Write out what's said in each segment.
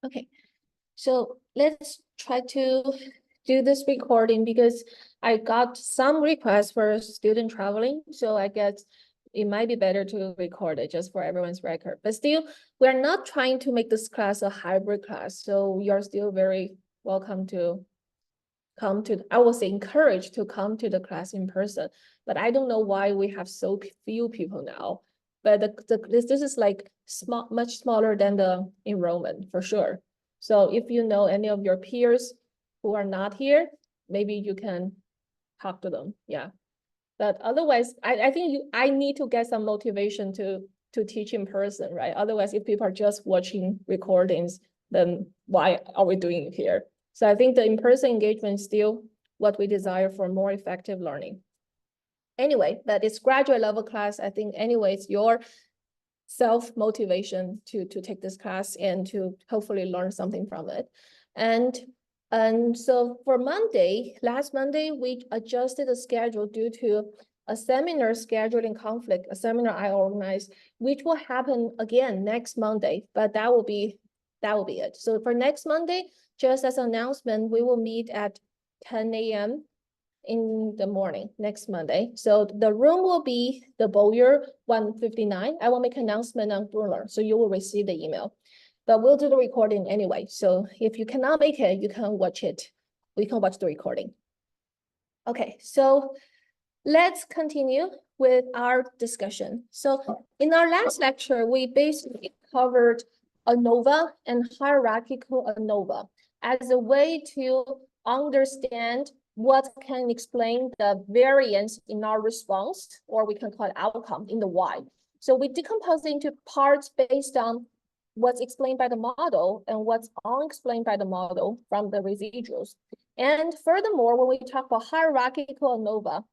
Okay, so let's try to do this recording because I got some requests for student traveling. So I guess it might be better to record it just for everyone's record. But still, we're not trying to make this class a hybrid class. So you're still very welcome to come to, I will say encouraged to come to the class in person. But I don't know why we have so few people now. But this is like small, much smaller than the enrollment for sure. So if you know any of your peers who are not here, maybe you can talk to them. Yeah. But otherwise, I think I need to get some motivation to teach in person, right? Otherwise, if people are just watching recordings, then why are we doing it here? So I think the in-person engagement is still what we desire for more effective learning. Anyway, that is graduate level class. I think anyway, it's your self-motivation to take this class and to hopefully learn something from it. And so for Monday, last Monday, we adjusted the schedule due to a seminar scheduling conflict, a seminar I organized, which will happen again next Monday, but that will be it. So for next Monday, just as an announcement, we will meet at 10 a.m. in the morning, next Monday. So the room will be the Bowyer 159. I will make an announcement on Brunner, so you will receive the email. But we'll do the recording anyway. So if you cannot make it, you can watch it. We can watch the recording. Okay, so let's continue with our discussion. So in our last lecture, we basically covered ANOVA and hierarchical ANOVA as a way to understand what can explain the variance in our response, or we can call it outcome in the Y. So we decompose into parts based on what's explained by the model and what's unexplained by the model from the residuals. And furthermore, when we talk about hierarchical ANOVA,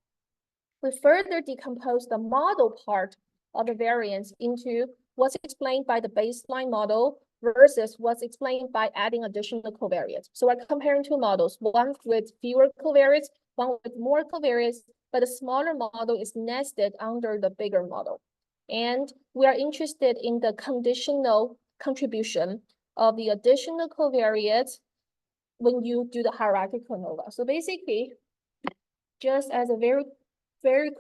we further decompose the model part of the variance into what's explained by the baseline model versus what's explained by adding additional covariates. So we're comparing two models, one with fewer covariates, one with more covariates, but the smaller model is nested under the bigger model. And we are interested in the conditional contribution of the additional covariates when you do the hierarchical ANOVA. So basically, just as a very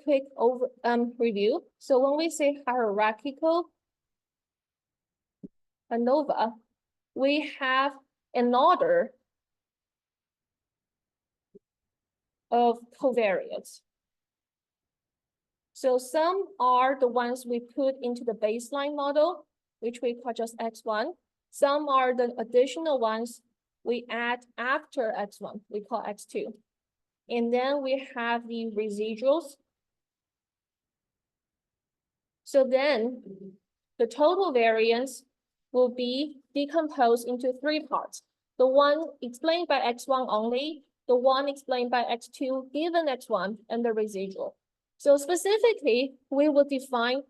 quick review. So when we say hierarchical ANOVA, we have an order of covariates. So some are the ones we put into the baseline model, which we call just X1. Some are the additional ones we add after X1, we call X2. And then we have the residuals. So then the total variance will be decomposed into three parts. The one explained by X1 only, the one explained by X2 given X1, and the residual. So specifically, we will define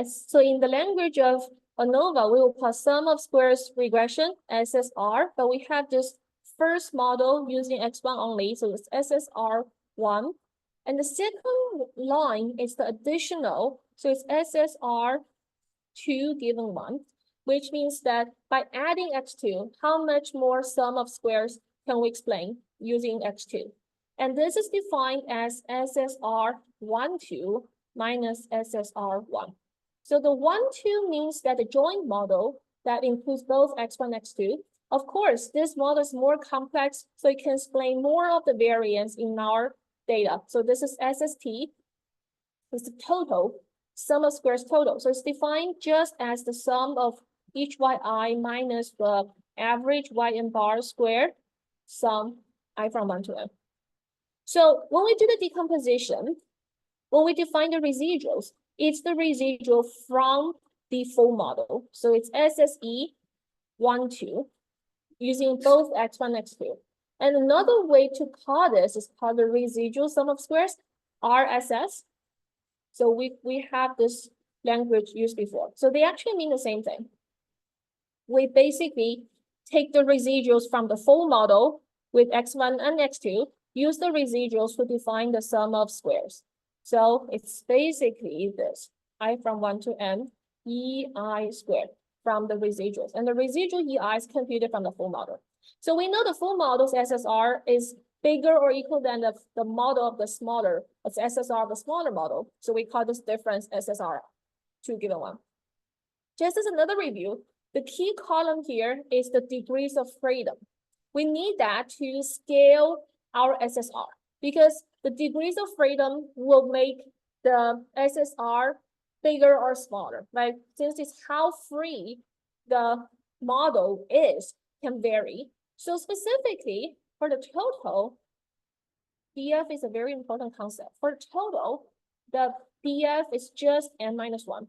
so in the language of ANOVA, we will call sum of squares regression, SSR, but we have this first model using X1 only, so it's SSR1. And the second line is the additional, so it's SSR2 given 1, which means that by adding X2, how much more sum of squares can we explain using X2? And this is defined as SSR12 minus SSR1. So the 1, 2 means that the joint model that includes both X1 and X2. Of course, this model is more complex, so it can explain more of the variance in our data. So this is SST, it's the total, sum of squares total. So it's defined just as the sum of each yi minus the average yn bar squared, sum I from 1 to n. So when we do the decomposition, when we define the residuals, it's the residual from the full model. So it's SSE 1, 2, using both X1 and X2. And another way to call this is called the residual sum of squares, RSS. So we have this language used before. So they actually mean the same thing. We basically take the residuals from the full model with X1 and X2, use the residuals to define the sum of squares. So it's basically this, I from 1 to n, EI squared. from the residuals, and the residual EI is computed from the full model. So we know the full model's SSR is bigger or equal than the model of the smaller, it's SSR of the smaller model. So we call this difference SSR, 2 given 1. Just as another review, the key column here is the degrees of freedom. We need that to scale our SSR because the degrees of freedom will make the SSR bigger or smaller, right? Since it's how free the model is can vary. So specifically for the total, BF is a very important concept. For total, the BF is just n-1.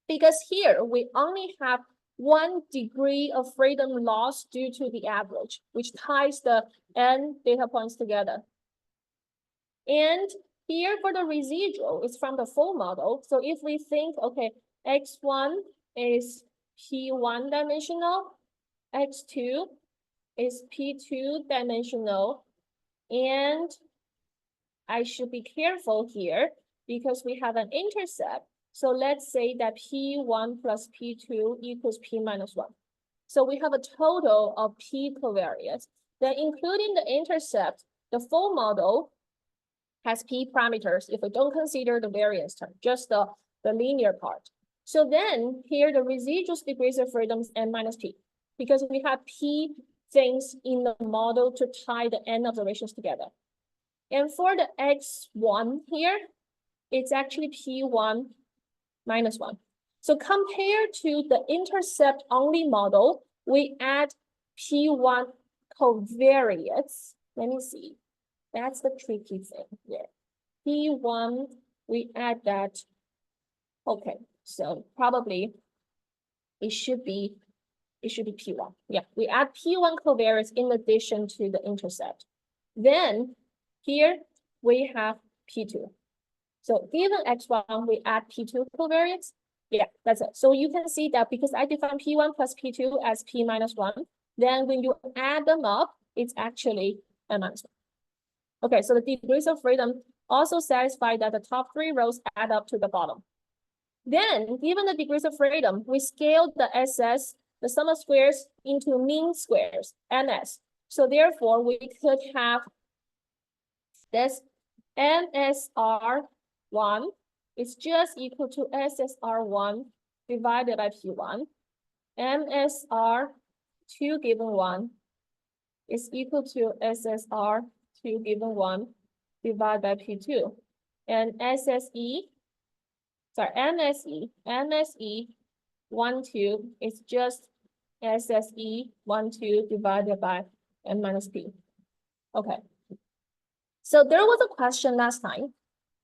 Because here we only have 1 degree of freedom loss due to the average, which ties the n data points together. And here for the residual, it's from the full model. So if we think, okay, x1 is p1 dimensional, x2 is p2 dimensional, and I should be careful here because we have an intercept. So let's say that p1 plus p2 equals p minus 1. So we have a total of p covariates. Then including the intercept, the full model has p parameters if we don't consider the variance term, just the linear part. So then here the residual degrees of freedom is n minus p because we have p things in the model to tie the n observations together. And for the x1 here, it's actually p1 minus 1. So compared to the intercept only model, we add p1 covariates. Let me see. That's the tricky thing here. P1, we add that. Okay, so probably it should be P1. Yeah, we add P1 covariates in addition to the intercept. Then here we have P2. So given x1, we add P2 covariates. Yeah, that's it. So you can see that because I define P1 plus P2 as P minus 1, then when you add them up, it's actually n minus 1. Okay, so the degrees of freedom also satisfy that the top 3 rows add up to the bottom. Then, given the degrees of freedom, we scaled the SS, the sum of squares, into mean squares, NS. So therefore, we could have this MSR1 is just equal to SSR1 divided by P1. MSR2 given 1 is equal to SSR2 given 1 divided by P2. And MSE 1, 2 is just SSE 1, 2 divided by n minus p. Okay. So there was a question last time,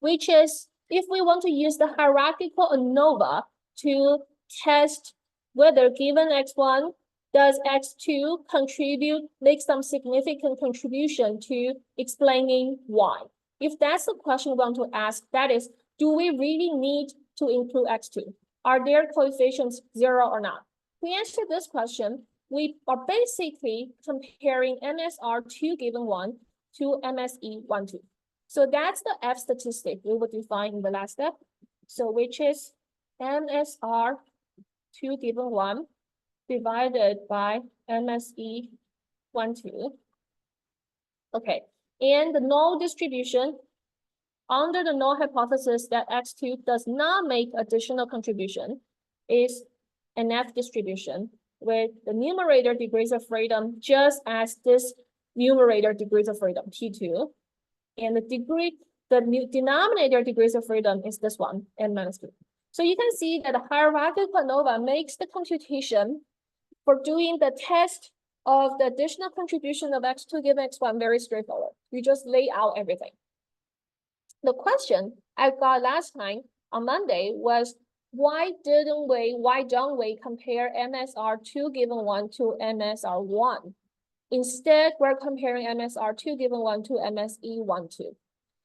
which is if we want to use the hierarchical ANOVA to test whether given x1, does x2 make some significant contribution to explaining why? If that's the question we want to ask, that is, do we really need to include x2? Are their coefficients 0 or not? To answer this question, we are basically comparing MSR2 given 1 to MSE 1, 2. So that's the F statistic we would define in the last step. So which is MSR2 given 1 divided by MSE 1, 2. Okay, and the null distribution under the null hypothesis that x2 does not make additional contribution is an F distribution with the numerator degrees of freedom just as this numerator degrees of freedom, T2. And the denominator degrees of freedom is this one, n minus 2. So you can see that the hierarchical ANOVA makes the computation for doing the test of the additional contribution of x2 given x1 very straightforward. You just lay out everything. The question I got last time on Monday was, why don't we compare MSR2 given 1 to MSR1? Instead, we're comparing MSR2 given 1 to MSE 1, 2.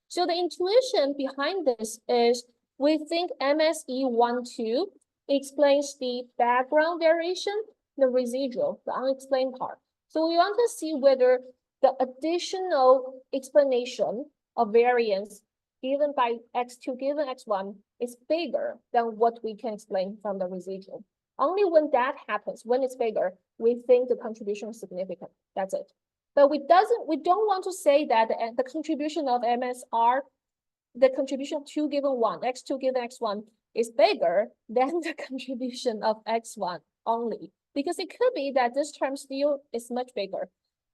So the intuition behind this is we think MSE 1, 2 explains the background variation, the residual, the unexplained part. So we want to see whether the additional explanation of variance given by x2 given x1 is bigger than what we can explain from the residual. Only when that happens, when it's bigger, we think the contribution is significant. That's it. But we don't want to say that the contribution of MSR, the contribution to given one, x2 given x1 is bigger than the contribution of x1 only. Because it could be that this term still is much bigger.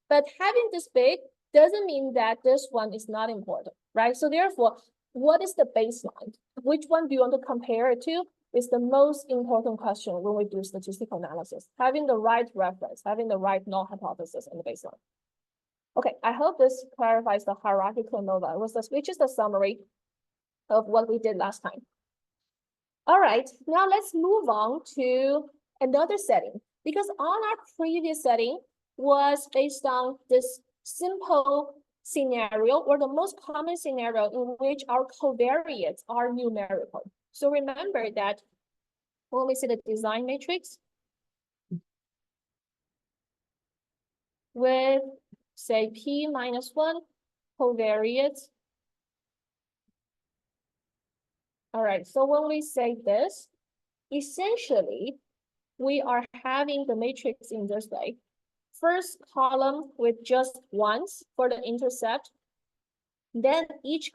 But having this big doesn't mean that this one is not important, right? So therefore, what is the baseline? Which one do you want to compare it to is the most important question when we do statistical analysis. Having the right reference, having the right null hypothesis and the baseline. Okay, I hope this clarifies the hierarchical ANOVA, which is the summary of what we did last time. All right, now let's move on to another setting, because on our previous setting was based on this simple scenario, or the most common scenario in which our covariates are numerical. So remember that when we see the design matrix with, say, P minus 1 covariates. All right, so when we say this, essentially, we are having the matrix in this way. First column with just ones for the intercept. Then each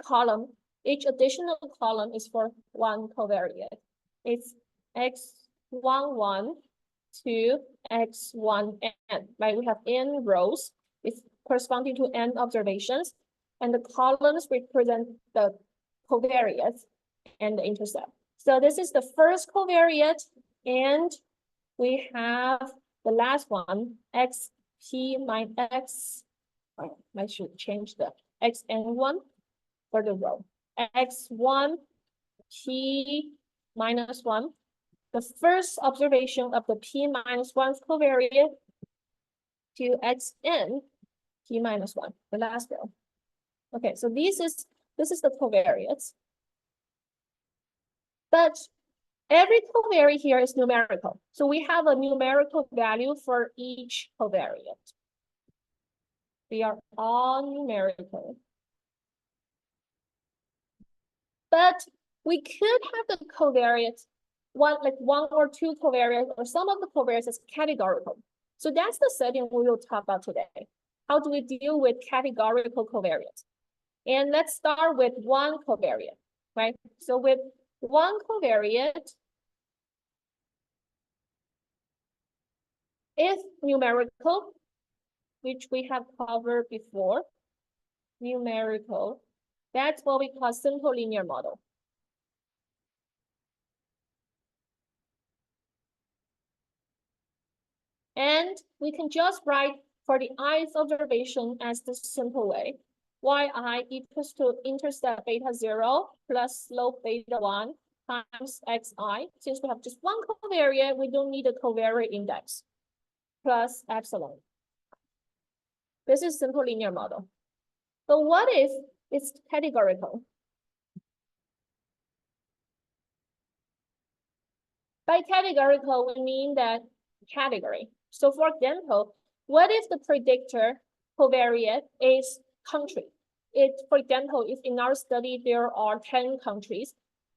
additional column is for one covariate. It's x11 to x1n, right? We have n rows. It's corresponding to n observations. And the columns represent the covariates and the intercept. So this is the first covariate, and we have the last one, xp minus x. Oh, I should change the xn1 for the row. x1 p minus 1. The first observation of the p minus 1 covariate to xn p minus 1, the last row. Okay, so this is the covariates. But every covariate here is numerical. So we have a numerical value for each covariate. They are all numerical. But we could have the covariates, one or two covariates, or some of the covariates as categorical. So that's the setting we will talk about today. How do we deal with categorical covariates? And let's start with one covariate, right? So with one covariate, if numerical, which we have covered before, numerical, that's what we call simple linear model. And we can just write for the ith observation as the simple way. Yi equals to intercept beta 0 plus slope beta 1 times xi. Since we have just one covariate, we don't need a covariate index, plus epsilon. This is simple linear model. But what if it's categorical? By categorical, we mean that category. So for example, what if the predictor covariate is country? For example, if in our study there are 10 countries,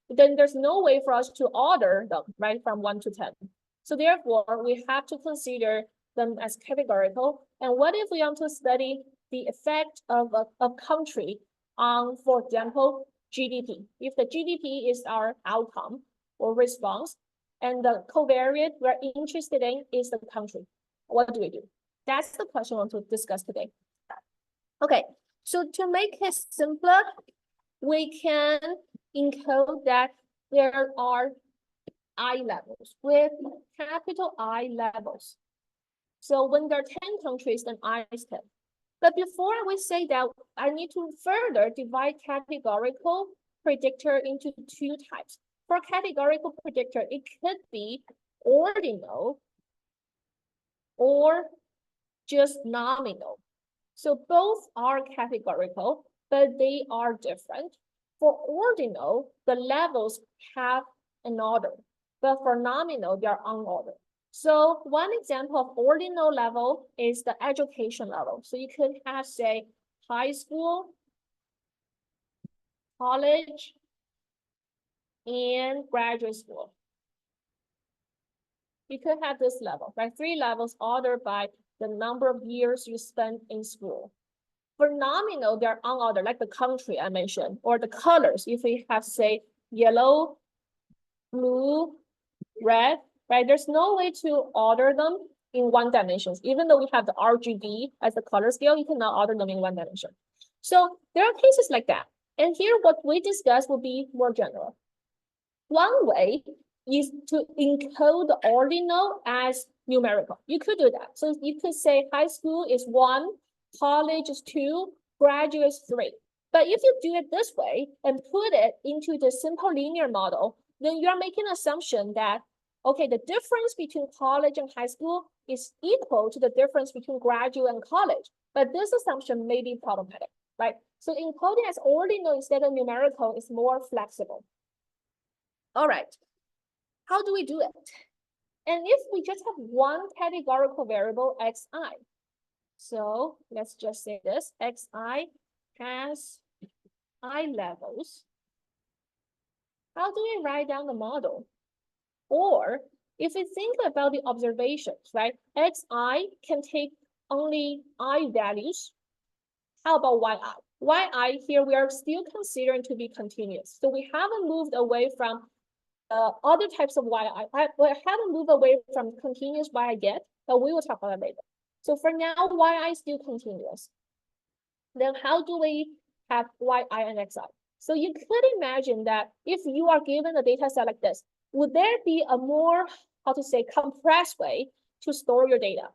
then there's no way for us to order them, right, from 1 to 10. So therefore, we have to consider them as categorical. And what if we want to study the effect of a country on, for example, GDP? If the GDP is our outcome or response, and the covariate we're interested in is the country, what do we do? That's the question I want to discuss today. Okay, so to make it simpler, we can encode that there are I levels with capital I levels. So when there are 10 countries, then I is 10. But before we say that, I need to further divide categorical predictor into two types. For categorical predictor, it could be ordinal or just nominal. So both are categorical, but they are different. For ordinal, the levels have an order, but for nominal, they are unordered. So one example of ordinal level is the education level. So you could have, say, high school, college, and graduate school. You could have this level, right? 3 levels ordered by the number of years you spent in school. For nominal, they're unordered, like the country I mentioned, or the colors. If we have, say, yellow, blue, red, right? There's no way to order them in one dimension. Even though we have the RGB as the color scale, you cannot order them in one dimension. So there are cases like that. And here, what we discuss will be more general. One way is to encode the ordinal as numerical. You could do that. So you could say high school is 1, college is 2, graduate is 3. But if you do it this way and put it into the simple linear model, then you're making an assumption that, okay, the difference between college and high school is equal to the difference between graduate and college. But this assumption may be problematic, right? So encoding as ordinal instead of numerical is more flexible. All right, how do we do it? And if we just have one categorical variable, xi, so let's just say this, xi has I levels, how do we write down the model? Or if we think about the observations, right, xi can take only I values. How about yi? Yi here we are still considering to be continuous. So we haven't moved away from other types of yi. We haven't moved away from continuous yi yet, but we will talk about it later. So for now, yi is still continuous. Then how do we have yi and xi? So you could imagine that if you are given a data set like this, would there be a more, how to say, compressed way to store your data?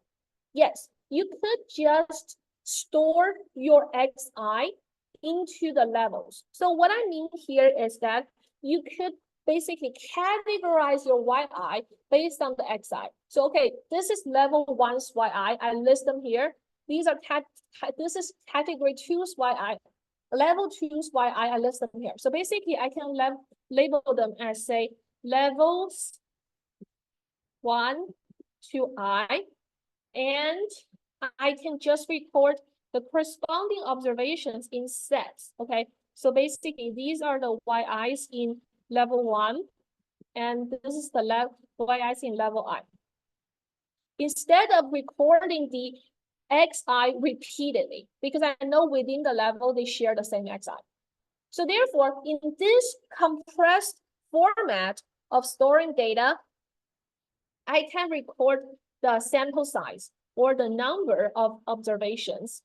Yes, you could just store your xi into the levels. So what I mean here is that you could basically categorize your yi based on the xi. So okay, this is level 1's yi. I list them here. These are this is category 2's yi. Level 2's yi, I list them here. So basically, I can label them as, say, levels 1 to I, and I can just record the corresponding observations in sets. Okay, so basically, these are the yi's in level 1, and this is the yi's in level I. Instead of recording the xi repeatedly, because I know within the level they share the same xi. So therefore, in this compressed format of storing data, I can record the sample size or the number of observations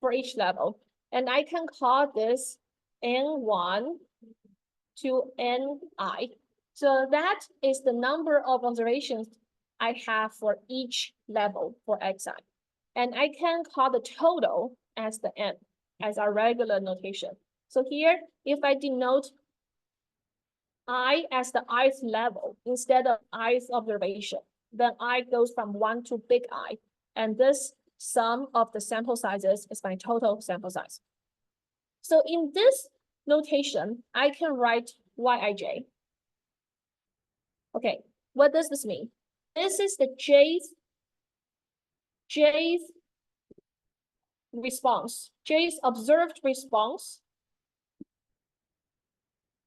for each level. And I can call this N1 to Ni. So that is the number of observations I have for each level for xi. And I can call the total as the n, as our regular notation. So here, if I denote I as the ith level instead of ith observation, then I goes from 1 to big I. And this sum of the sample sizes is my total sample size. So in this notation, I can write Yij. Okay, what does this mean? This is the J's response, J's observed response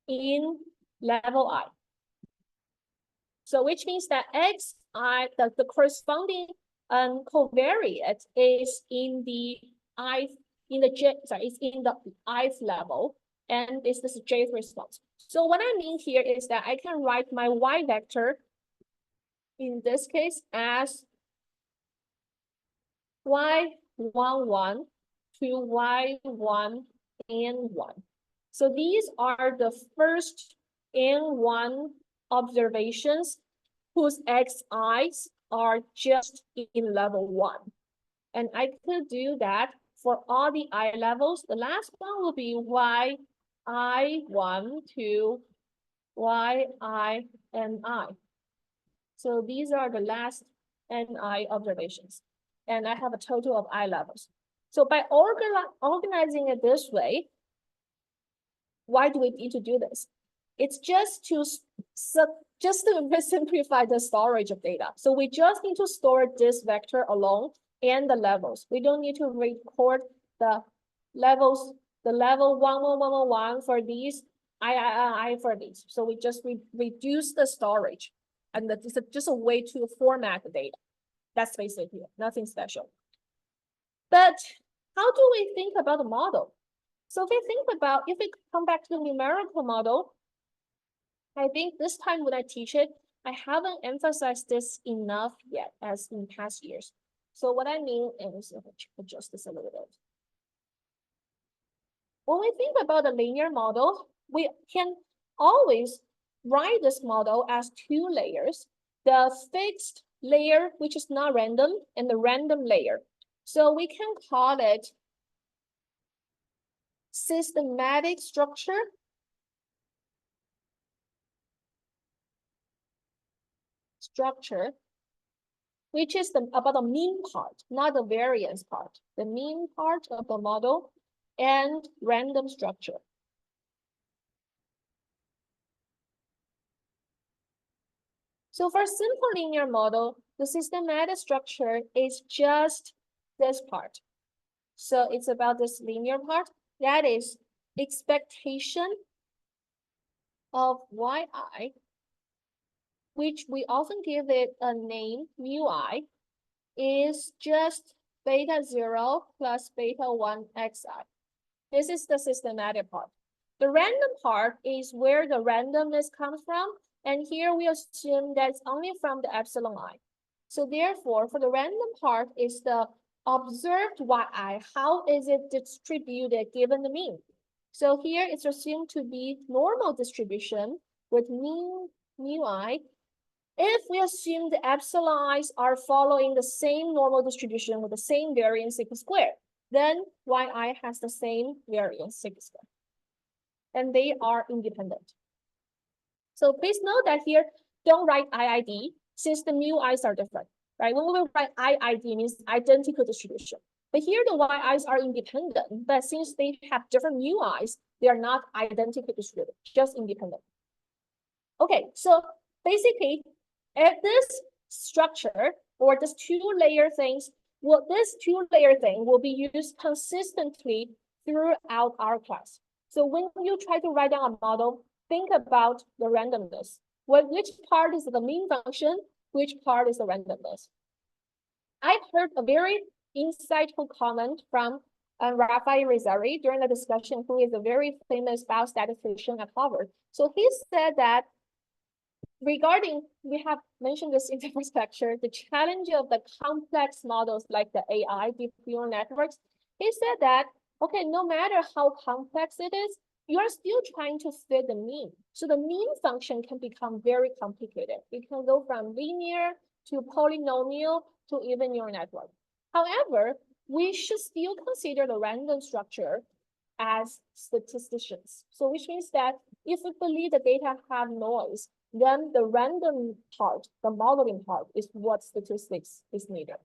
in level I. So which means that xi, the corresponding covariate is in the ith, it's in the ith level, and this is J's response. So what I mean here is that I can write my y vector in this case as y11 to y1 n1. So these are the first n1 observations whose xi's are just in level 1. And I could do that for all the I levels. The last one will be yi1 to yi So these are the last ni observations. And I have a total of I levels. So by organizing it this way, why do we need to do this? It's just to simplify the storage of data. So we just need to store this vector alone and the levels. We don't need to record the levels, the level 1 for these, I for these. So we just reduce the storage. And it's just a way to format the data. That's basically it, nothing special. But how do we think about the model? So if we come back to the numerical model, I think this time when I teach it, I haven't emphasized this enough yet as in past years. So what I mean is, adjust this a little bit. When we think about a linear model, we can always write this model as two layers, the fixed layer, which is not random, and the random layer. So we can call it systematic structure, which is about the mean part, not the variance part, the mean part of the model, and random structure. So for simple linear model, the systematic structure is just this part. So it's about this linear part, that is expectation of yi, which we often give it a name, mu I, is just beta 0 plus beta 1 xi. This is the systematic part. The random part is where the randomness comes from, and here we assume that's only from the epsilon I. So therefore, for the random part is the observed yi, how is it distributed given the mean? So here it's assumed to be normal distribution with mean mu I. If we assume the epsilon i's are following the same normal distribution with the same variance sigma squared, then yi has the same variance sigma squared, and they are independent. So please note that here, don't write IID since the mu i's are different, right? When we write IID means identical distribution. But here the yi's are independent, but since they have different mu i's, they are not identically distributed, just independent. Okay, so basically, if this structure or this two-layer things, this two-layer thing will be used consistently throughout our class. So when you try to write down a model, think about the randomness. Which part is the mean function? Which part is the randomness? I heard a very insightful comment from Rafael Rizzari during the discussion, who is a very famous biostatistician at Harvard. So he said that regarding, we have mentioned this in the first lecture, the challenge of the complex models like the AI, deep neural networks, he said that, okay, no matter how complex it is, you are still trying to fit the mean. So the mean function can become very complicated. It can go from linear to polynomial to even neural network. However, we should still consider the random structure as statisticians. So which means that if we believe the data have noise, then the random part, the modeling part, is what statistics is needed.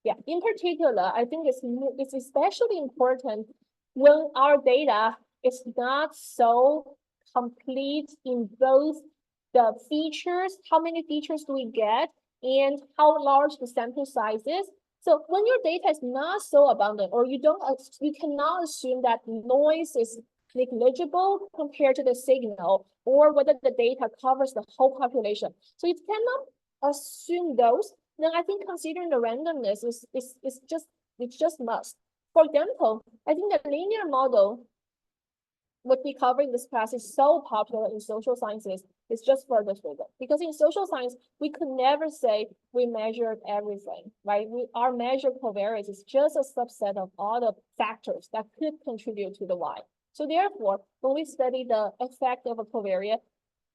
Yeah, in particular, I think it's especially important when our data is not so complete in both the features, how many features do we get, and how large the sample size is. So when your data is not so abundant, or you cannot assume that noise is negligible compared to the signal, or whether the data covers the whole population. So you cannot assume those. Then I think considering the randomness is just must. For example, I think the linear model, what we cover in this class, is so popular in social sciences. It's just for this reason. Because in social science, we could never say we measured everything, right? Our measured covariance is just a subset of all the factors that could contribute to the Y. So therefore, when we study the effect of a covariance,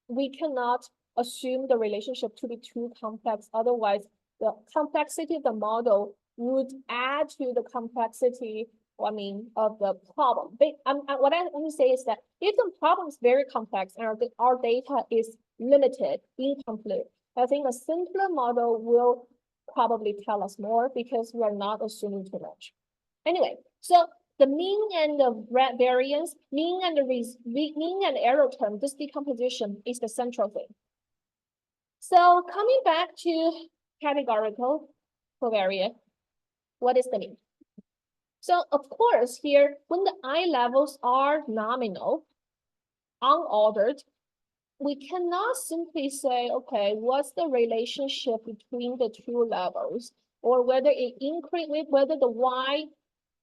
we cannot assume the relationship to be too complex. Otherwise, the complexity of the model would add to the complexity, of the problem. What I want to say is that if the problem is very complex and our data is limited, incomplete, I think a simpler model will probably tell us more because we are not assuming too much. Anyway, so the mean and the variance, mean and error term, this decomposition is the central thing. So coming back to categorical covariance, what is the mean? So of course here, when the I levels are nominal, unordered, we cannot simply say, okay, what's the relationship between the two levels, or whether it increase, whether the y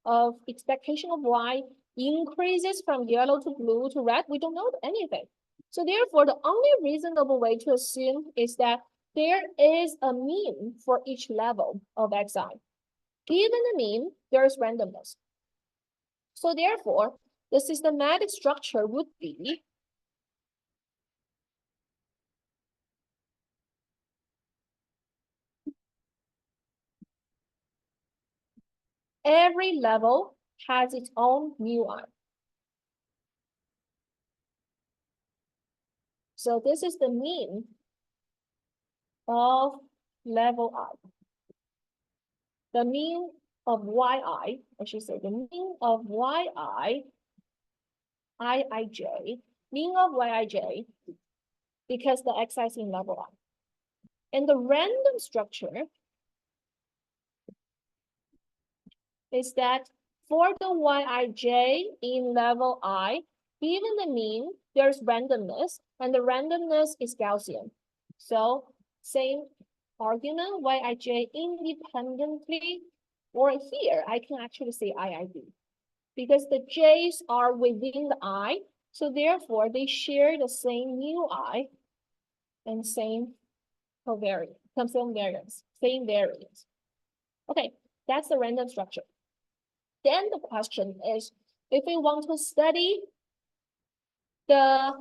of expectation of y increases from yellow to blue to red. We don't know anything. So therefore, the only reasonable way to assume is that there is a mean for each level of xi. Given the mean, there is randomness. So therefore, the systematic structure would be every level has its own mu I. So this is the mean of level I. The mean of yi, I should say, the mean of yi, iij, mean of yij, because the xi is in level I. And the random structure is that for the yij in level I, given the mean, there's randomness, and the randomness is Gaussian. So same argument, yij independently, or here I can actually say iib, because the j's are within the I, so therefore they share the same mu I and same covariance, same variance. Okay, that's the random structure. Then the question is, if we want to study the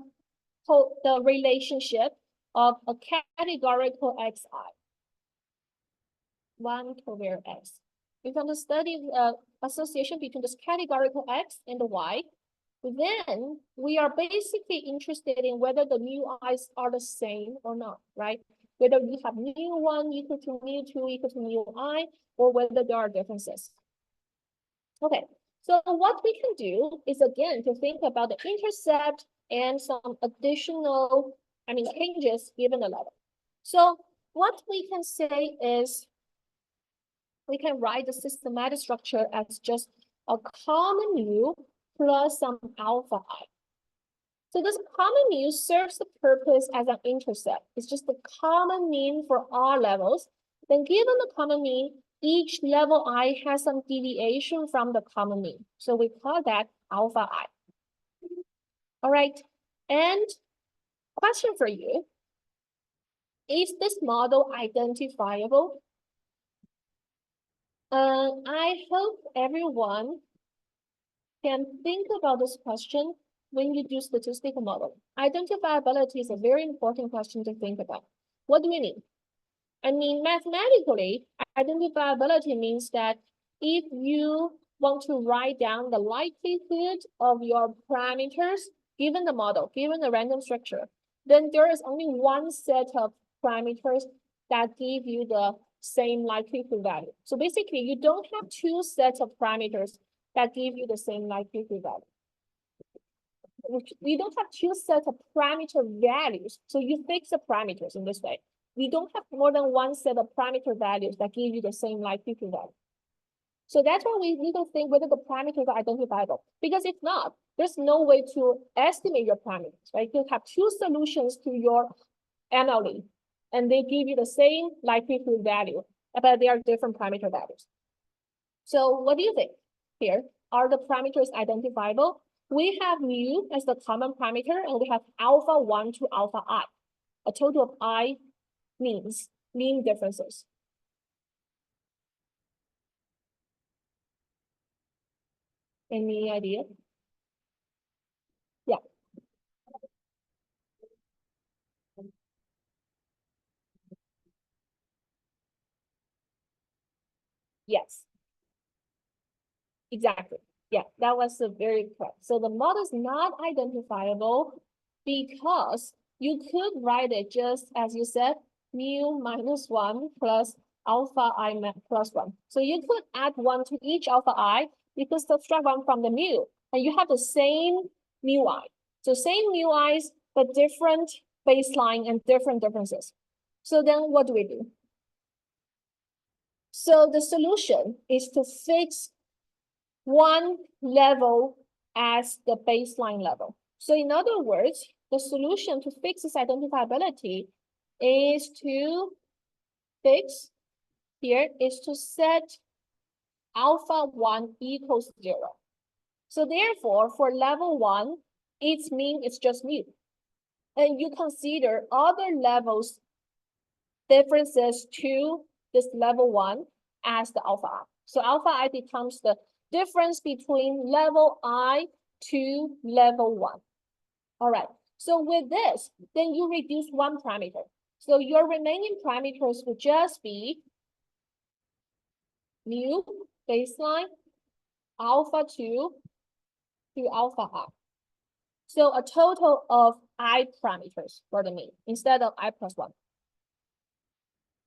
relationship of a categorical xi, one covariant x, we want to study the association between this categorical x and the y, then we are basically interested in whether the mu i's are the same or not, right? Whether you have mu1 equal to mu2 equal to mu I, or whether there are differences. Okay, so what we can do is, again, to think about the intercept and some additional, changes given the level. So what we can say is, we can write the systematic structure as just a common mu plus some alpha I. So this common mu serves the purpose as an intercept. It's just the common mean for all levels. Then given the common mean, each level I has some deviation from the common mean. So we call that alpha I. All right, and question for you. Is this model identifiable? I hope everyone can think about this question when you do statistical model. Identifiability is a very important question to think about. What do we mean? Mathematically, identifiability means that if you want to write down the likelihood of your parameters, given the model, given the random structure, then there is only one set of parameters that give you the same likelihood value. So basically, you don't have two sets of parameters that give you the same likelihood value. We don't have two sets of parameter values, so you fix the parameters in this way. We don't have more than one set of parameter values that give you the same likelihood value. So that's why we need to think whether the parameters are identifiable. Because if not, there's no way to estimate your parameters, right? You have two solutions to your MLE, and they give you the same likelihood value, but they are different parameter values. So what do you think here? Are the parameters identifiable? We have mu as the common parameter, and we have alpha 1 to alpha I, a total of I mean differences. Any idea? Yeah. Yes. Exactly. Yeah, that was a very correct. So the model is not identifiable because you could write it just as you said, mu minus 1 plus alpha I plus 1. So you could add 1 to each alpha I. You could subtract 1 from the mu, and you have the same mu I. So same mu i's, but different baseline and different differences. So then what do we do? So the solution is to fix one level as the baseline level. So in other words, the solution to fix this identifiability is to fix here is to set alpha 1 equals 0. So therefore, for level 1, its mean is just mu. And you consider other levels differences to this level 1 as the alpha I. So alpha I becomes the difference between level I to level 1. All right. So with this, then you reduce one parameter. So your remaining parameters would just be mu baseline alpha 2 to alpha I. So a total of I parameters for the mean instead of I plus 1.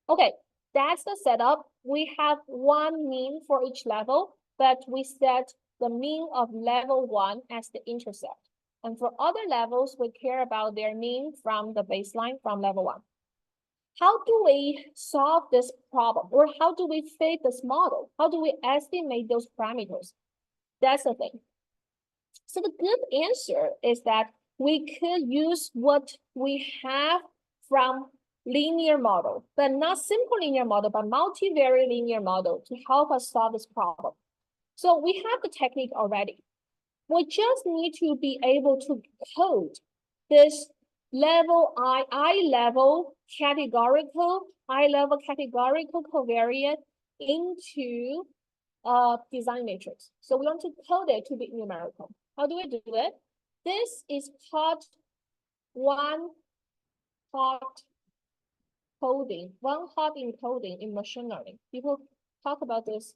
Okay, that's the setup. We have one mean for each level, but we set the mean of level 1 as the intercept. And for other levels, we care about their mean from the baseline from level 1. How do we solve this problem? Or how do we fit this model? How do we estimate those parameters? That's the thing. So the good answer is that we could use what we have from linear model, but not simple linear model, but multivariate linear model to help us solve this problem. So we have the technique already. We just need to be able to code this level I level categorical covariate into a design matrix. So we want to code it to be numerical. How do we do it? This is called one-hot encoding in machine learning. People talk about this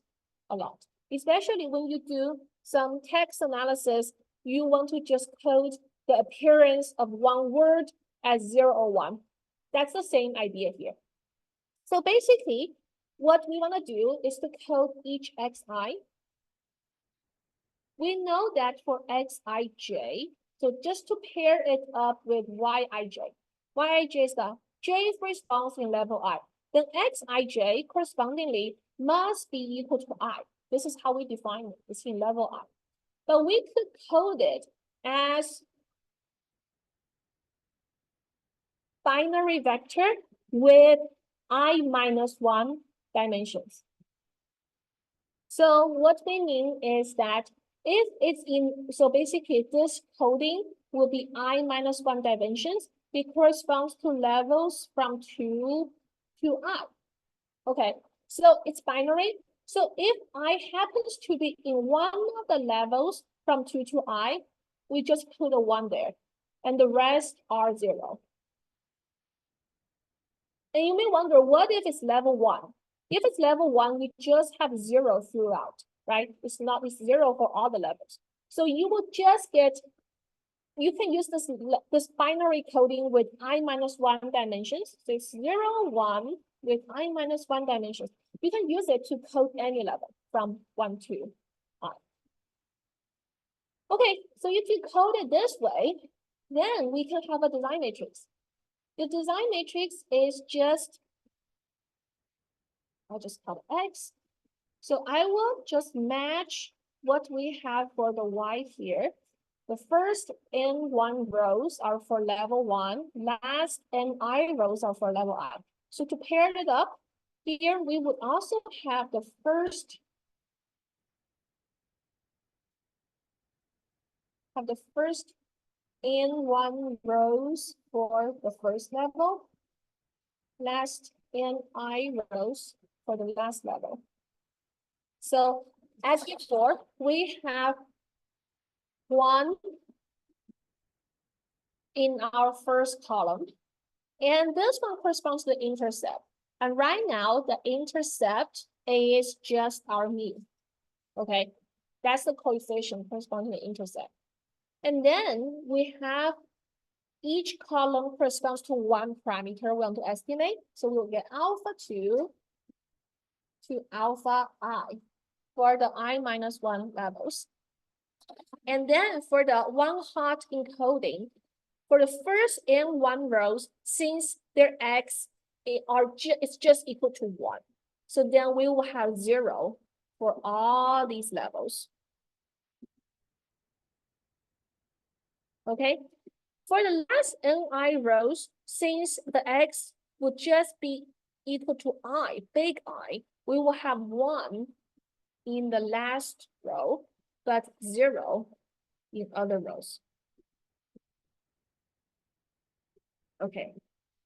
a lot, especially when you do some text analysis, you want to just code the appearance of one word as 0 or 1. That's the same idea here. So basically, what we want to do is to code each xi. We know that for xij, so just to pair it up with yij. Yij is the jth response in level I. Then xij correspondingly must be equal to I. This is how we define it. It's in level I. But we could code it as binary vector with I minus 1 dimensions. So what we mean is that if it's in, so basically this coding will be I minus 1 dimensions. It corresponds to levels from 2 to I. Okay, so it's binary. So if I happens to be in one of the levels from 2 to I, we just put a 1 there, and the rest are 0. And you may wonder, what if it's level 1? If it's level 1, we just have 0 throughout, right? It's 0 for all the levels. So you will just get, you can use this binary coding with I minus 1 dimensions. So it's 0, 1 with I minus 1 dimensions. You can use it to code any level from 1 to I. Okay, so if you code it this way, then we can have a design matrix. The design matrix is just, I'll just call it X. So I will just match what we have for the Y here. The first N1 rows are for level 1, last Ni rows are for level I. So to pair it up, here we would also have the first N1 rows for the first level, last Ni rows for the last level. So as before, we have 1 in our first column, and this one corresponds to the intercept. And right now, the intercept is just our mean. Okay, that's the coefficient corresponding to the intercept. And then we have each column corresponds to one parameter we want to estimate. So we'll get alpha 2 to alpha I for the I minus 1 levels. And then for the one-hot encoding, for the first N1 rows, since their X it's just equal to 1. So then we will have 0 for all these levels. Okay, For the last ni rows, since the x would just be equal to I, big I, we will have 1 in the last row, but 0 in other rows. Okay.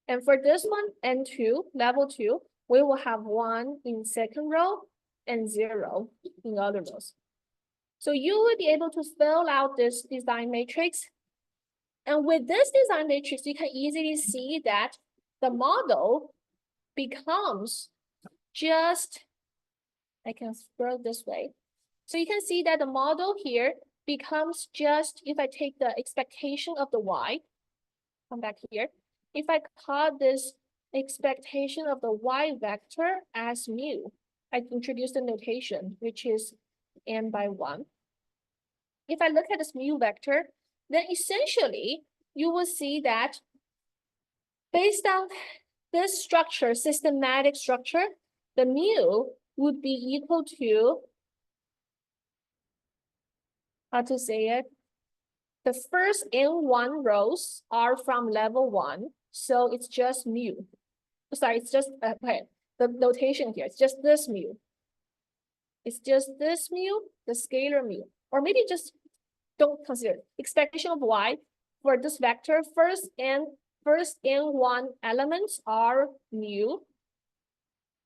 And for this one, N2, level 2, we will have 1 in second row and 0 in other rows. So you will be able to fill out this design matrix. And with this design matrix, you can easily see that the model becomes just, I can scroll this way. So you can see that the model here becomes just, if I take the expectation of the y, come back here. If I call this expectation of the y vector as mu, I introduce the notation, which is n by 1. If I look at this mu vector, then essentially you will see that based on this structure, systematic structure, the mu would be equal to, how to say it? The first n1 rows are from level 1, so it's just mu. Sorry, it's just, okay, the notation here, it's just this mu. It's just this mu, the scalar mu. Or maybe just don't consider expectation of y for this vector. First n1 elements are mu.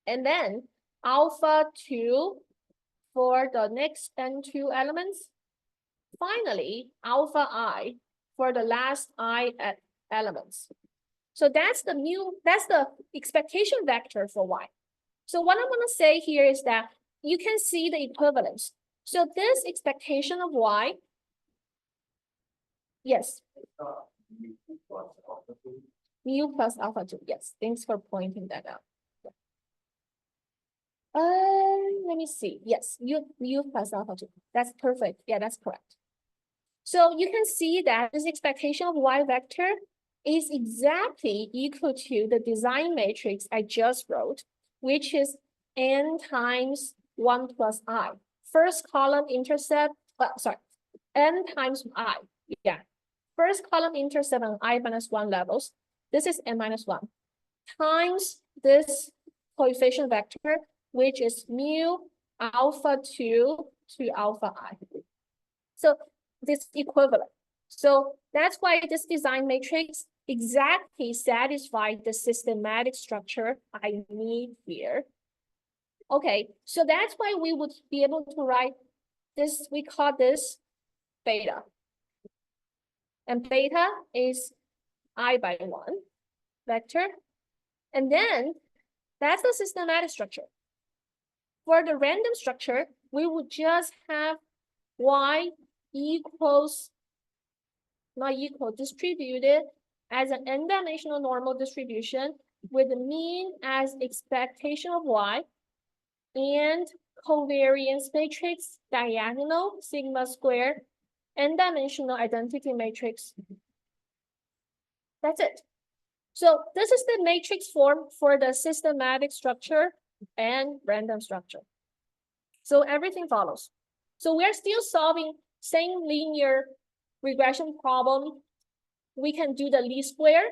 And then alpha 2 for the next n2 elements. Finally, alpha I for the last I elements. So that's the mu, that's the expectation vector for y. So what I'm going to say here is that you can see the equivalence. So this expectation of y, yes. Mu plus alpha 2, yes. Thanks for pointing that out. Let me see. Yes, mu plus alpha 2. That's perfect. Yeah, that's correct. So you can see that this expectation of y vector is exactly equal to the design matrix I just wrote, which is n times 1 plus I. First column intercept, n times I. Yeah. First column intercept on I minus 1 levels. This is n minus 1 times this coefficient vector, which is mu alpha 2 to alpha I. So this equivalent. So that's why this design matrix exactly satisfies the systematic structure I need here. Okay, so that's why we would be able to write this, we call this beta. And beta is I by 1 vector. And then that's the systematic structure. For the random structure, we would just have y equals, not equal, distributed as an n-dimensional normal distribution with the mean as expectation of y and covariance matrix diagonal sigma squared n-dimensional identity matrix. That's it. So this is the matrix form for the systematic structure and random structure. So everything follows. So we're still solving same linear regression problem. We can do the least square.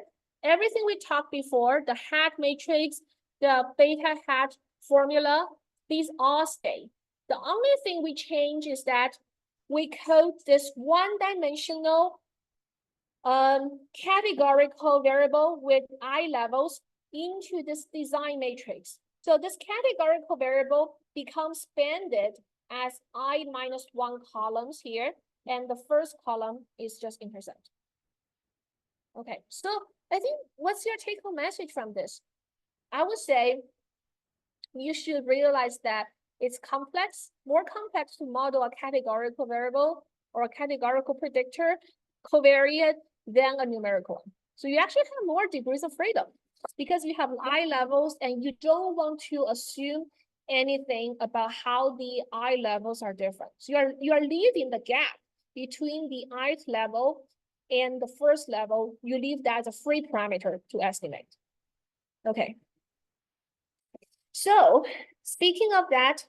Everything we talked before, the hat matrix, the beta hat formula, these all stay. The only thing we change is that we code this one-dimensional categorical variable with I levels into this design matrix. So this categorical variable becomes banded as I minus 1 columns here, and the first column is just intercept. Okay, so I think what's your take-home message from this? I would say you should realize that it's complex, more complex to model a categorical variable or a categorical predictor covariate than a numerical one. So you actually have more degrees of freedom because you have I levels and you don't want to assume anything about how the I levels are different. So you are leaving the gap between the ith level and the first level. You leave that as a free parameter to estimate. Okay. So speaking of that,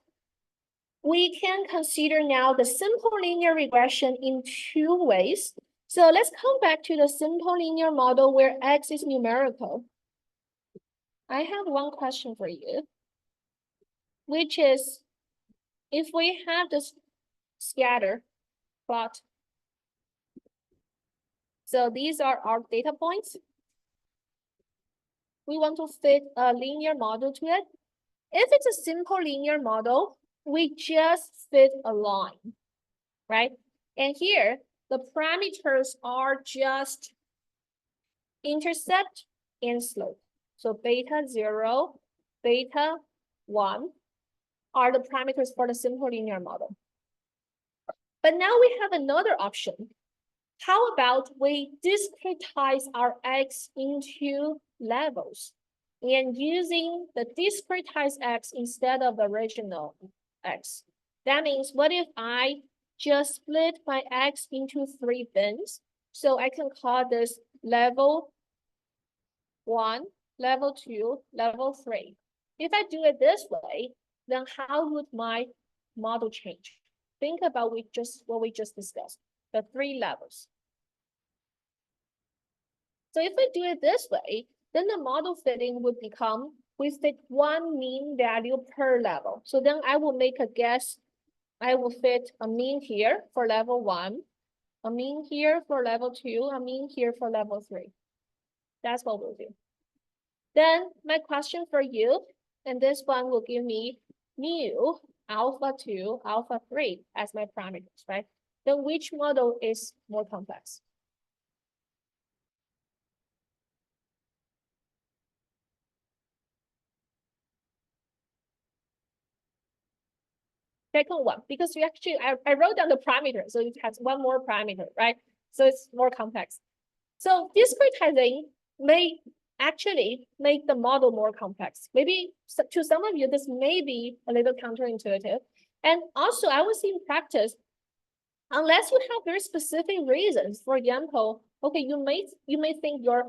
we can consider now the simple linear regression in 2 ways. So let's come back to the simple linear model where X is numerical. I have one question for you, which is, if we have this scatter plot, so these are our data points. We want to fit a linear model to it. If it's a simple linear model, we just fit a line, right? And here, the parameters are just intercept and slope. So beta 0, beta 1 are the parameters for the simple linear model. But now we have another option. How about we discretize our X into levels and using the discretized X instead of the original X? That means, what if I just split my X into 3 bins? So I can call this level 1, level 2, level 3. If I do it this way, then how would my model change? Think about what we just discussed, the 3 levels. So if we do it this way, then the model fitting would become, we fit 1 mean value per level. So then I will make a guess. I will fit a mean here for level 1, a mean here for level 2, a mean here for level 3. That's what we'll do. Then my question for you, and this one will give me mu alpha 2, alpha 3 as my parameters, right? Then which model is more complex? Second one, because we actually, I wrote down the parameter, so it has one more parameter, right? So it's more complex. So discretizing may actually make the model more complex. Maybe to some of you, this may be a little counterintuitive. And also, I would see in practice, unless you have very specific reasons, for example, okay, you may think your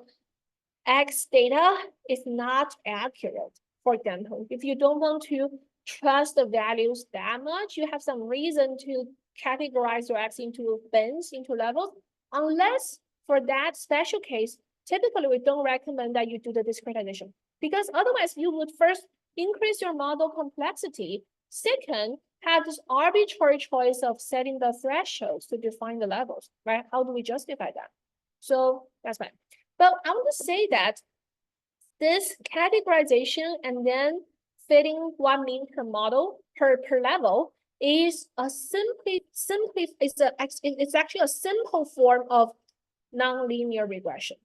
X data is not accurate. For example, if you don't want to trust the values that much, you have some reason to categorize your X into bins, into levels. Unless for that special case, typically we don't recommend that you do the discretization, because otherwise you would first increase your model complexity. Second, have this arbitrary choice of setting the thresholds to define the levels, right? How do we justify that? So that's fine. But I want to say that this categorization and then fitting 1 mean per model per level is a it's actually a simple form of nonlinear regression,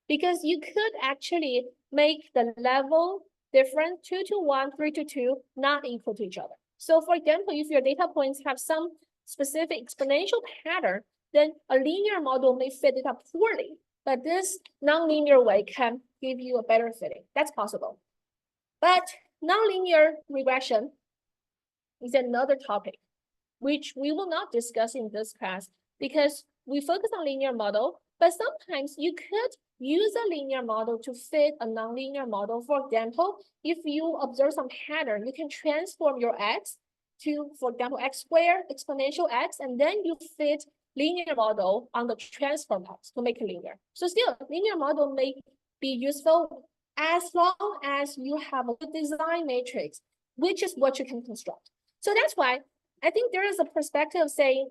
because you could actually make the level different, 2 to 1, 3 to 2, not equal to each other. So for example, if your data points have some specific exponential pattern, then a linear model may fit it up poorly, but this nonlinear way can give you a better fitting. That's possible. But nonlinear regression is another topic, which we will not discuss in this class because we focus on linear model, but sometimes you could use a linear model to fit a nonlinear model. For example, if you observe some pattern, you can transform your X to, for example, X squared exponential X, and then you fit linear model on the transform X to make it linear. So still, linear model may be useful as long as you have a design matrix, which is what you can construct. So that's why I think there is a perspective saying,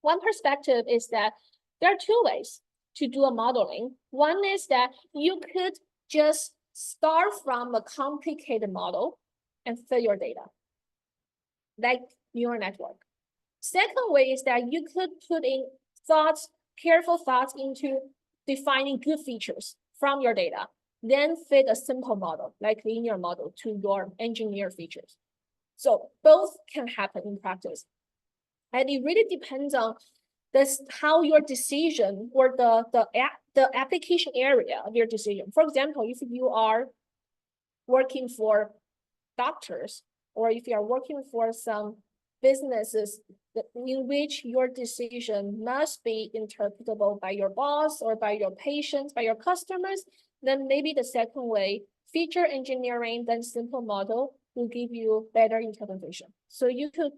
one perspective is that there are 2 ways to do a modeling. One is that you could just start from a complicated model and fit your data, like neural network. Second way is that you could put in thoughts, careful thoughts into defining good features from your data, then fit a simple model, like linear model, to your engineered features. So both can happen in practice. And it really depends on this, how your decision or the application area of your decision. For example, if you are working for doctors, or if you are working for some businesses in which your decision must be interpretable by your boss or by your patients, by your customers, then maybe the second way, feature engineering, then simple model, will give you better interpretation. So you could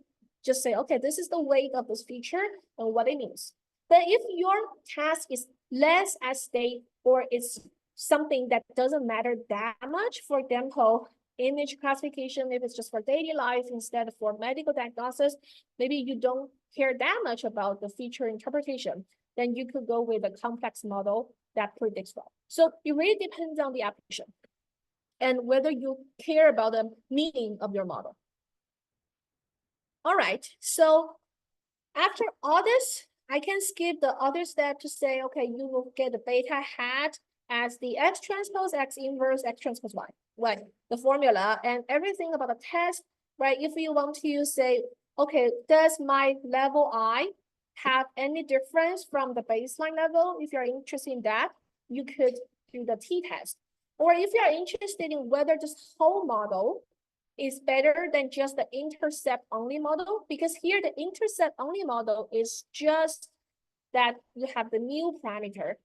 just say, okay, this is the weight of this feature and what it means. But if your task is less at stake or it's something that doesn't matter that much, for example, image classification, if it's just for daily life instead of for medical diagnosis, maybe you don't care that much about the feature interpretation, then you could go with a complex model that predicts well. So it really depends on the application and whether you care about the meaning of your model. All right, so after all this, I can skip the other step to say, okay, you will get the beta hat as the X transpose, X inverse, X transpose Y, right? The formula and everything about the test, right? If you want to say, okay, does my level I have any difference from the baseline level? If you're interested in that, you could do the t-test. Or if you're interested in whether this whole model is better than just the intercept only model, because here the intercept only model is just that you have the new parameter.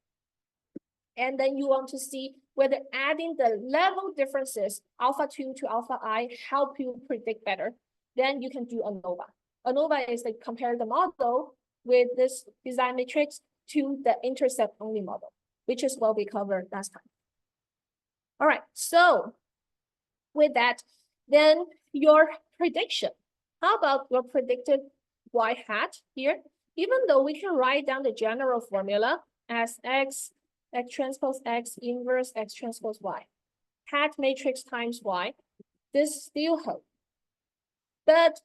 And then you want to see whether adding the level differences, alpha 2 to alpha I, help you predict better. Then you can do ANOVA. ANOVA is like compare the model with this design matrix to the intercept only model, which is what we covered last time. All right, so with that, then your prediction. How about your predicted Y hat here? Even though we can write down the general formula as X transpose X inverse X transpose Y, hat matrix times Y, this still holds. But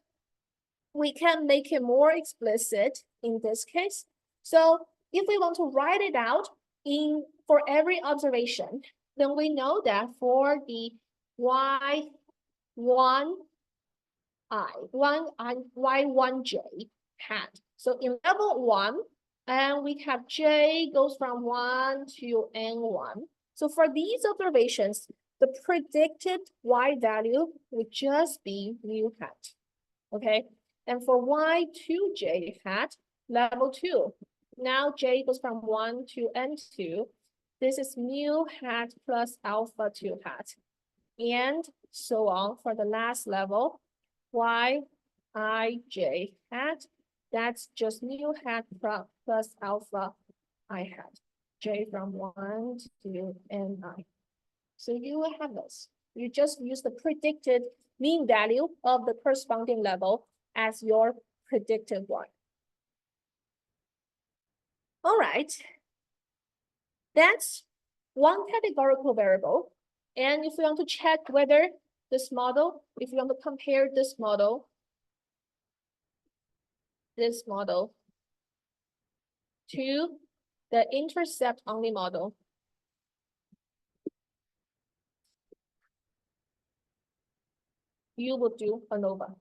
we can make it more explicit in this case. So if we want to write it out for every observation, then we know that for the Y1I, Y1J hat. So in level 1, and we have J goes from 1 to N1. So for these observations, the predicted Y value would just be mu hat. Okay. And for Y2J hat, level 2. Now J goes from 1 to N2. This is mu hat plus alpha 2 hat. And so on for the last level, Yij hat, that's just mu hat plus alpha I hat, J from 1 to Ni. So you will have this. You just use the predicted mean value of the corresponding level as your predicted one. All right. That's one categorical variable. And if we want to check whether this model, if you want to compare this model to the intercept only model, you will do ANOVA,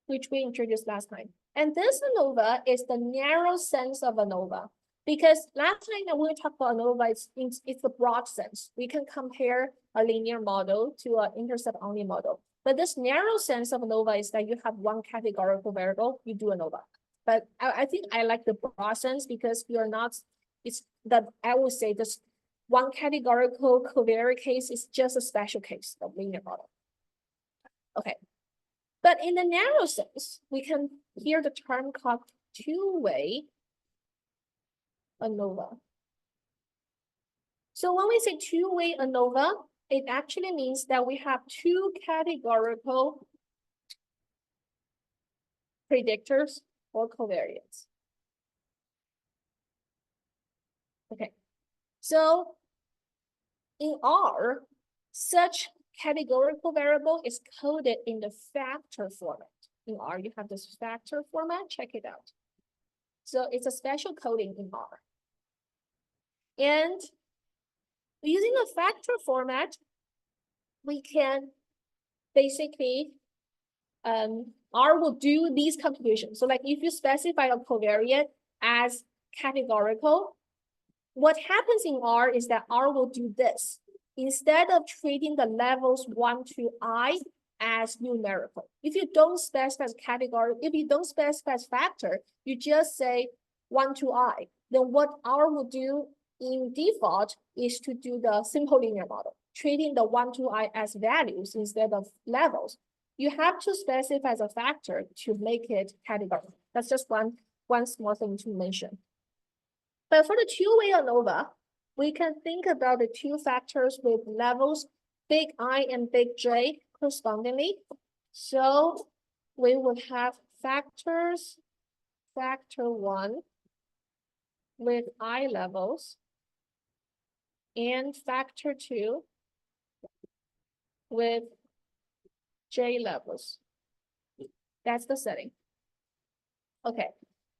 which we introduced last time. And this ANOVA is the narrow sense of ANOVA, because last time when we talked about ANOVA, it's the broad sense. We can compare a linear model to an intercept only model. But this narrow sense of ANOVA is that you have one categorical variable, you do ANOVA. But I think I like the broad sense because you're not, it's that I would say this one categorical covariate case is just a special case of linear model. Okay. But in the narrow sense, we can hear the term called two-way ANOVA. So when we say two-way ANOVA, it actually means that we have two categorical predictors or covariates. Okay, so in R, such categorical variable is coded in the factor format. In R, you have this factor format, check it out. So it's a special coding in R. And using a factor format, we can basically, R will do these computations. So like if you specify a covariate as categorical, what happens in R is that R will do this. Instead of treating the levels 1 to I as numerical, if you don't specify category, if you don't specify factor, you just say 1 to I, then what R will do in default is to do the simple linear model, treating the 1 to I as values instead of levels. You have to specify as a factor to make it categorical. That's just one small thing to mention. But for the two-way ANOVA, we can think about the two factors with levels big I and big J correspondingly. So we would have factors, factor 1 with I levels, and factor 2 with J levels. That's the setting. Okay.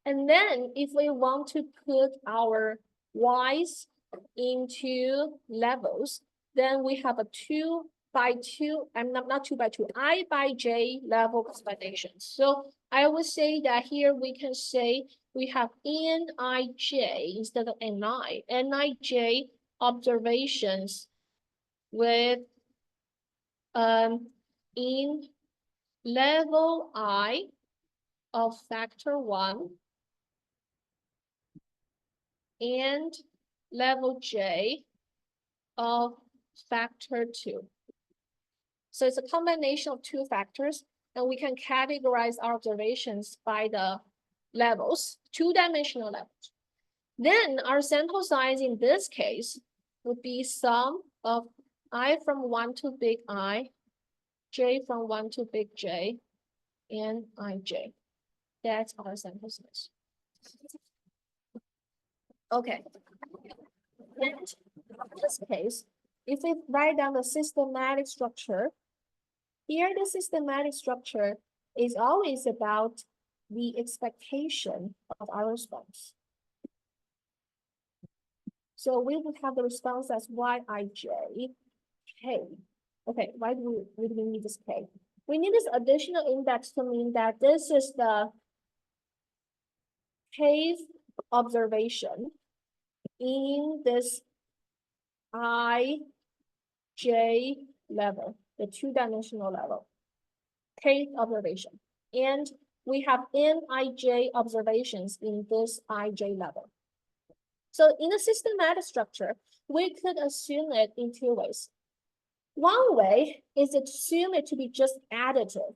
And then if we want to put our Y's into levels, then we have a 2 by 2, I'm not 2 by 2, I by J level combination. So I would say that here we can say we have Nij instead of Ni, Nij observations with in level I of factor 1 and level J of factor 2. So it's a combination of two factors, and we can categorize our observations by the levels, two-dimensional levels. Then our sample size in this case would be sum of I from 1 to big I, J from 1 to big J, and Ij. That's our sample size. Okay. And in this case, if we write down the systematic structure, here the systematic structure is always about the expectation of our response. So we would have the response as Yij, K. Okay, why do we need this K? We need this additional index to mean that this is the kth observation in this Ij level, the two-dimensional level, kth observation. And we have Nij observations in this Ij level. So in the systematic structure, we could assume it in two ways. One way is to assume it to be just additive.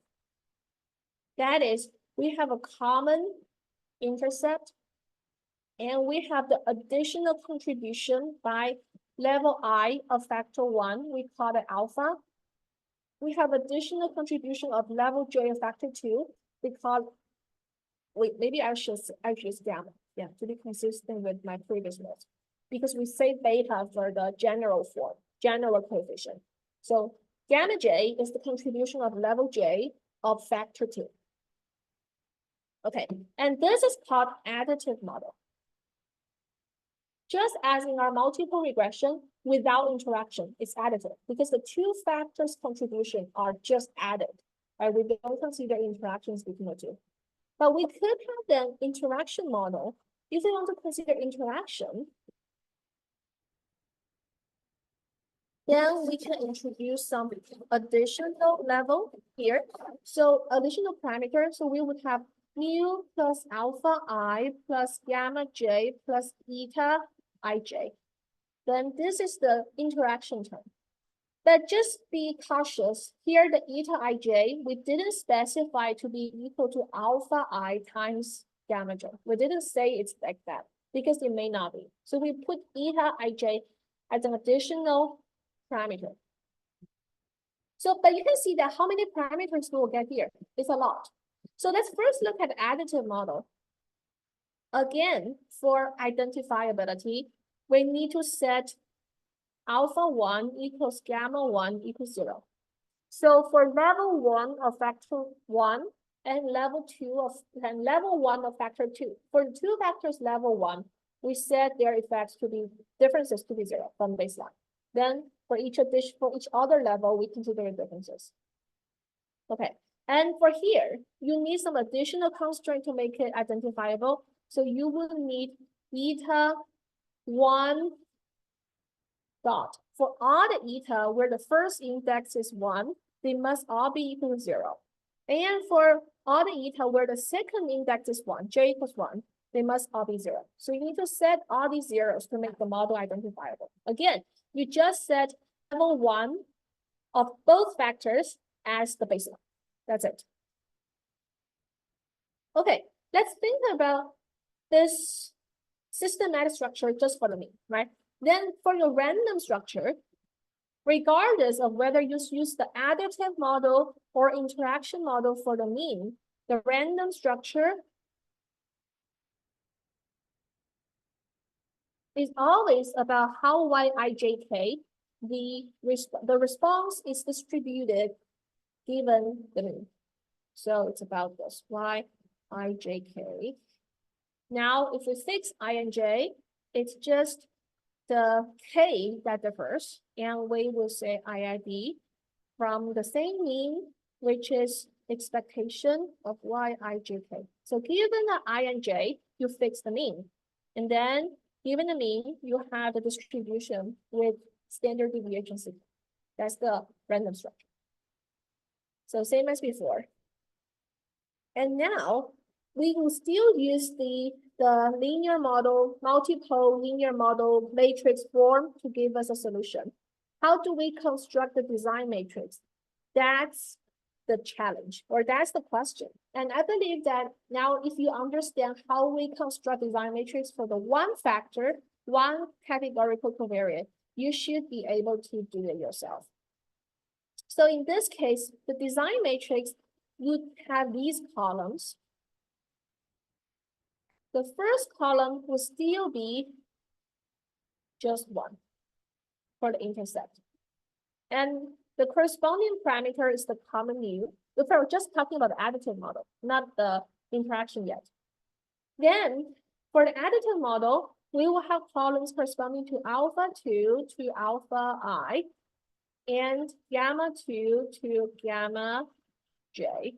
That is, we have a common intercept, and we have the additional contribution by level I of factor 1, we call it alpha. We have additional contribution of level J of factor 2, we call, wait, maybe I should use gamma, yeah, to be consistent with my previous notes, because we say beta for the general form, general coefficient. So gamma J is the contribution of level J of factor 2. Okay, and this is called additive model. Just as in our multiple regression, without interaction, it's additive because the two factors contribution are just added, right? We don't consider interactions between the two. But we could have the interaction model. If we want to consider interaction, then we can introduce some additional level here. So additional parameter, so we would have mu plus alpha I plus gamma J plus eta Ij. Then this is the interaction term. But just be cautious. Here, the eta Ij, we didn't specify to be equal to alpha I times gamma J. We didn't say it's like that because it may not be. So we put eta Ij as an additional parameter. So, but you can see that how many parameters we will get here. It's a lot. So let's first look at the additive model. Again, for identifiability, we need to set alpha 1 equals gamma 1 equals 0. So for level 1 of factor 1 and level 1 of factor 2, for the two factors level 1, we set their effects to be differences to be 0 from baseline. Then for each other level, we consider the differences. Okay, and for here, you need some additional constraint to make it identifiable. So you will need eta 1 dot. For all the eta where the first index is 1, they must all be equal to 0. And for all the eta where the second index is 1, J equals 1, they must all be 0. So you need to set all these zeros to make the model identifiable. Again, you just set level 1 of both factors as the baseline. That's it. Okay, let's think about this systematic structure just for the mean, right? Then for your random structure, regardless of whether you use the additive model or interaction model for the mean, the random structure is always about how Yijk, the response is distributed given the mean. So it's about this Yijk. Now, if we fix I and j, it's just the k that differs, and we will say IID from the same mean, which is expectation of Yijk. So given the I and j, you fix the mean. And then given the mean, you have the distribution with standard deviation sigma. That's the random structure. So same as before. And now we will still use the linear model, multiple linear model matrix form to give us a solution. How do we construct the design matrix? That's the challenge, or that's the question. And I believe that now if you understand how we construct design matrix for the one factor, one categorical covariate, you should be able to do it yourself. So in this case, the design matrix would have these columns. The first column will still be just 1 for the intercept. And the corresponding parameter is the common mu. We're just talking about the additive model, not the interaction yet. Then for the additive model, we will have columns corresponding to alpha 2 to alpha I and gamma 2 to gamma j.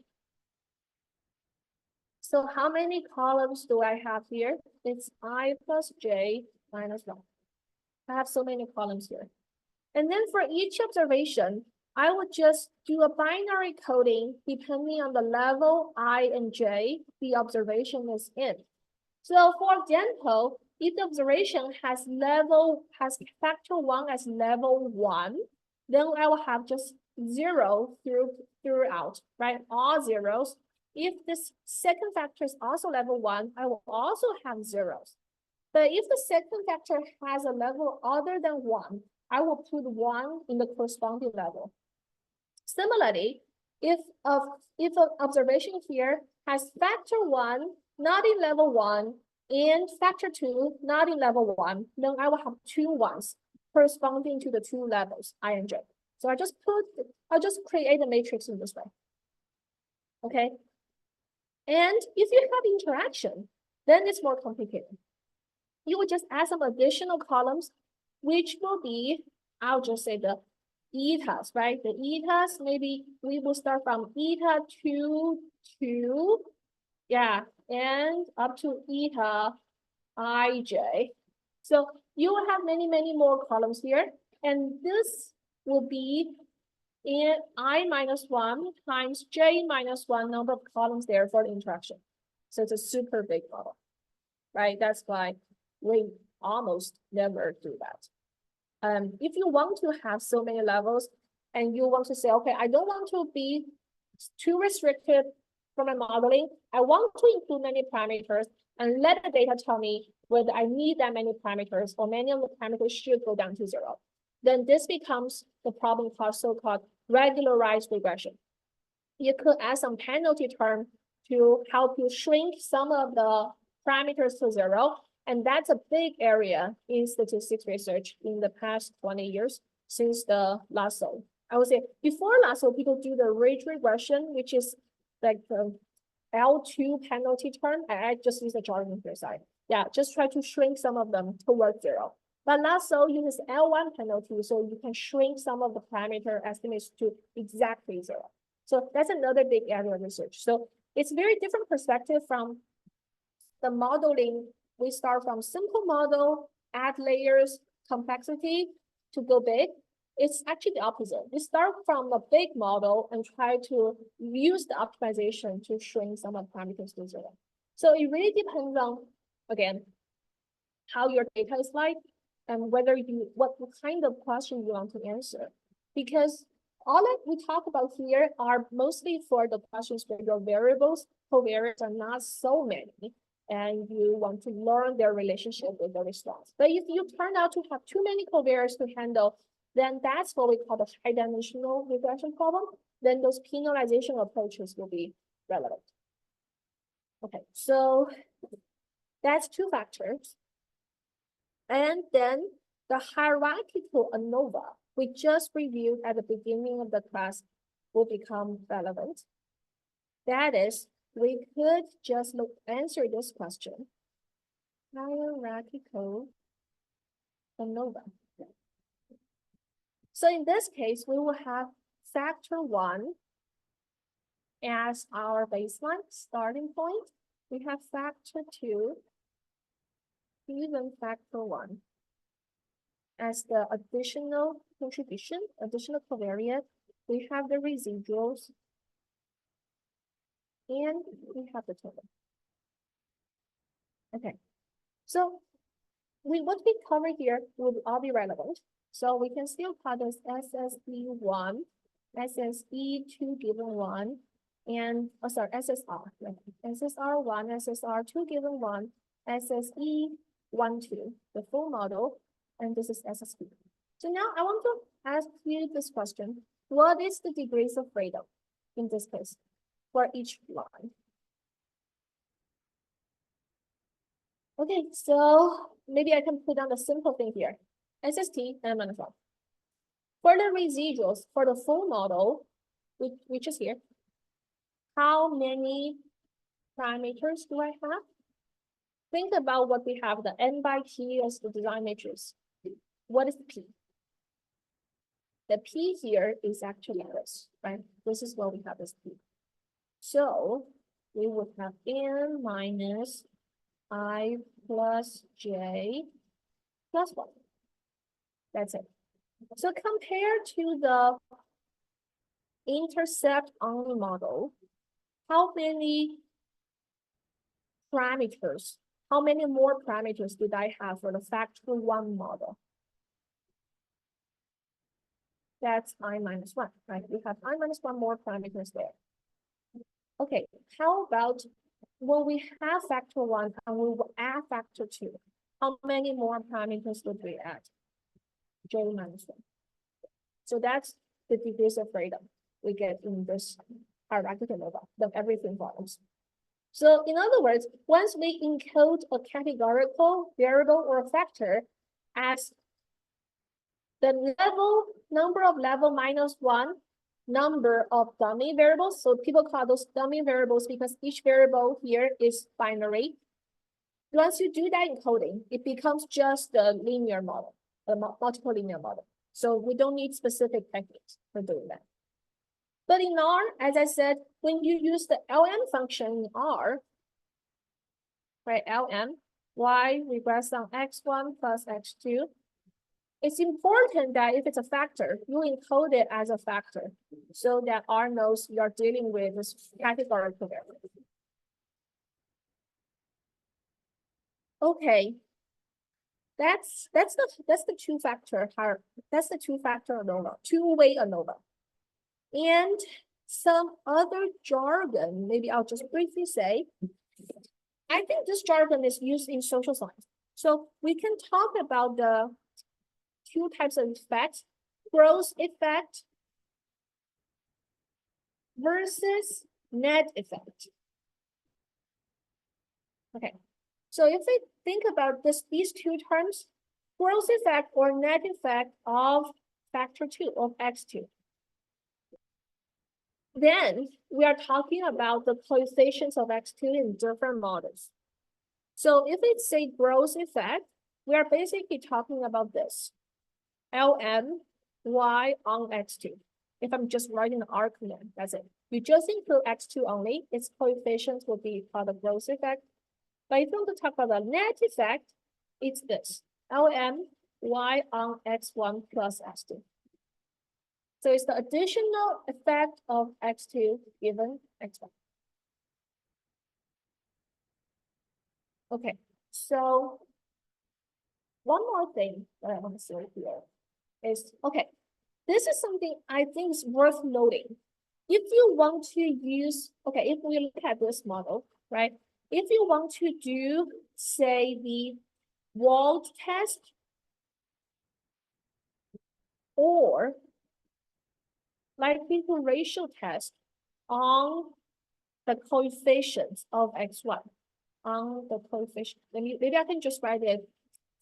So how many columns do I have here? It's I plus j minus 1. I have so many columns here. And then for each observation, I would just do a binary coding depending on the level I and j the observation is in. So for example, if the observation has factor 1 as level 1, then I will have just 0 throughout, right? All zeros. If this second factor is also level 1, I will also have zeros. But if the second factor has a level other than 1, I will put 1 in the corresponding level. Similarly, if an observation here has factor 1 not in level 1 and factor 2 not in level 1, then I will have 2 ones corresponding to the 2 levels, I and j. So I'll just create a matrix in this way. Okay. And if you have interaction, then it's more complicated. You will just add some additional columns, which will be, I'll just say the etas, right? The etas, maybe we will start from eta 2 to, yeah, and up to eta ij. So you will have many, many more columns here. And this will be in I minus 1 times j minus 1 number of columns there for the interaction. So it's a super big model, right? That's why we almost never do that. If you want to have so many levels and you want to say, okay, I don't want to be too restricted for my modeling. I want to include many parameters and let the data tell me whether I need that many parameters or many of the parameters should go down to 0. Then this becomes the problem called so-called regularized regression. You could add some penalty term to help you shrink some of the parameters to 0. And that's a big area in statistics research in the past 20 years since the Lasso. I would say before Lasso, people do the ridge regression, which is like the L2 penalty term. I just use the jargon here side. Yeah, just try to shrink some of them towards 0. But Lasso uses L1 penalty, so you can shrink some of the parameter estimates to exactly 0. So that's another big area of research. So it's very different perspective from the modeling. We start from simple model, add layers, complexity to go big. It's actually the opposite. We start from a big model and try to use the optimization to shrink some of the parameters to 0. So it really depends on, again, how your data is like and whether what kind of question you want to answer. Because all that we talk about here are mostly for the questions where your variables, covariates are not so many, and you want to learn their relationship with the response. But if you turn out to have too many covariates to handle, then that's what we call the high-dimensional regression problem. Then those penalization approaches will be relevant. Okay, so that's two factors. And then the hierarchical ANOVA we just reviewed at the beginning of the class will become relevant. That is, we could just answer this question. Hierarchical ANOVA. So in this case, we will have factor 1 as our baseline starting point. We have factor 2, even factor 1 as the additional contribution, additional covariate. We have the residuals, and we have the total. Okay, so what we cover here will all be relevant. So we can still call this SSE1, SSE2 given 1, and SSR, right? SSR1, SSR2 given 1, SSE1, 2, the full model, and this is SSP. So now I want to ask you this question. What is the degrees of freedom in this case for each line? Okay, so maybe I can put on a simple thing here. SST and -1. For the residuals, for the full model, which is here, how many parameters do I have? Think about what we have, the n by p as the design matrix. What is the p? The p here is actually this, right? This is what we have as p. So we would have n minus I plus j plus 1. That's it. So compared to the intercept only model, how many parameters, how many more parameters did I have for the factor 1 model? That's I minus 1, right? We have I minus 1 more parameters there. Okay, how about when we have factor 1 and we will add factor 2? How many more parameters would we add? J minus 1. So that's the degrees of freedom we get in this hierarchical ANOVA, then everything follows. So in other words, once we encode a categorical variable or a factor as the number of level -1 number of dummy variables. So people call those dummy variables because each variable here is binary. Once you do that encoding, it becomes just a linear model, a multiple linear model. So we don't need specific techniques for doing that. But in R, as I said, when you use the LM function in R, right, LM, y regress on x1 plus x2, it's important that if it's a factor, you encode it as a factor so that R knows you're dealing with this categorical variable. Okay, that's the two-factor ANOVA, two-way ANOVA. And some other jargon, maybe I'll just briefly say, I think this jargon is used in social science. So we can talk about the two types of effects, gross effect versus net effect. Okay, so if we think about these two terms, gross effect or net effect of factor 2 of x2, then we are talking about the coefficients of x2 in different models. So if it's a gross effect, we are basically talking about this. LM y on x2. If I'm just writing the R command, that's it. You just include x2 only, its coefficients will be called the gross effect. But if you want to talk about the net effect, it's this. LM y on x1 plus x2. So it's the additional effect of x2 given x1. Okay, so one more thing that I want to say here is, okay, this is something I think is worth noting. If you want to use, okay, if we look at this model, right? If you want to do, say, the walled test or likelihood ratio test on the coefficients of x1, on the coefficient. Maybe I can just write it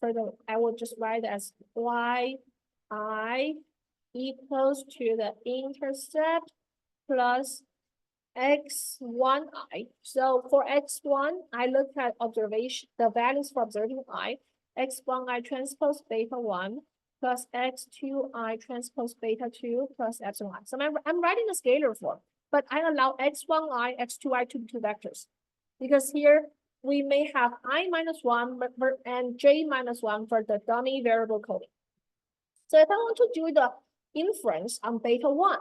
further. I will just write it as yi equals to the intercept plus x1i. So for x1, I look at observation, the values for observing I, x1i transpose beta 1 plus x2i transpose beta 2 plus epsilon I. So I'm writing a scalar form, but I allow x1i, x2i to be two vectors. Because here we may have I minus 1 and j minus 1 for the dummy variable coding. So if I want to do the inference on beta 1,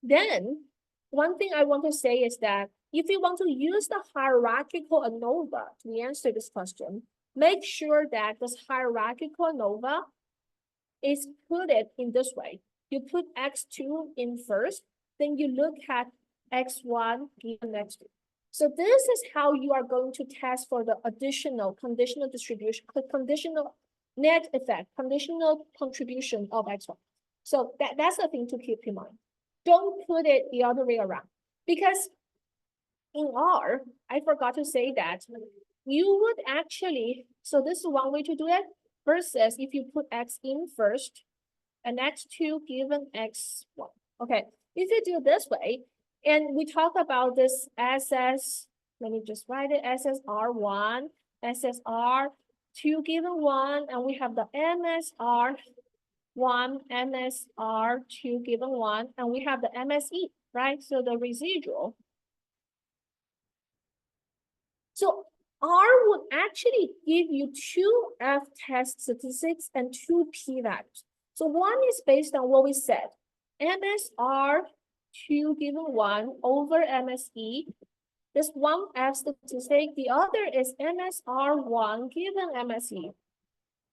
then one thing I want to say is that if you want to use the hierarchical ANOVA to answer this question, make sure that this hierarchical ANOVA is put it in this way. You put x2 in first, then you look at x1 given x2. So this is how you are going to test for the additional conditional distribution, conditional net effect, conditional contribution of x1. So that's the thing to keep in mind. Don't put it the other way around. Because in R, I forgot to say that you would actually, so this is one way to do it, versus if you put x in first and x2 given x1. Okay, if you do this way, and we talk about this SS, let me just write it, SSR1, SSR2 given 1, and we have the MSR1, MSR2 given 1, and we have the MSE, right? So the residual. So R would actually give you two F-test statistics and two p-values. So one is based on what we said, MSR2 given 1 over MSE. This one F statistic, the other is MSR1 given MSE.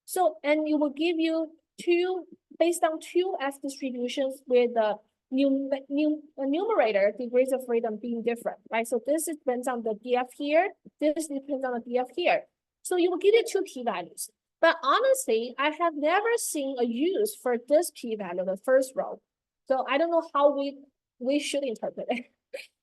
So, and it will give you two, based on two F distributions with the numerator degrees of freedom being different, right? So this depends on the DF here, this depends on the DF here. So you will give it two p-values. But honestly, I have never seen a use for this p-value, the first row. So I don't know how we should interpret it.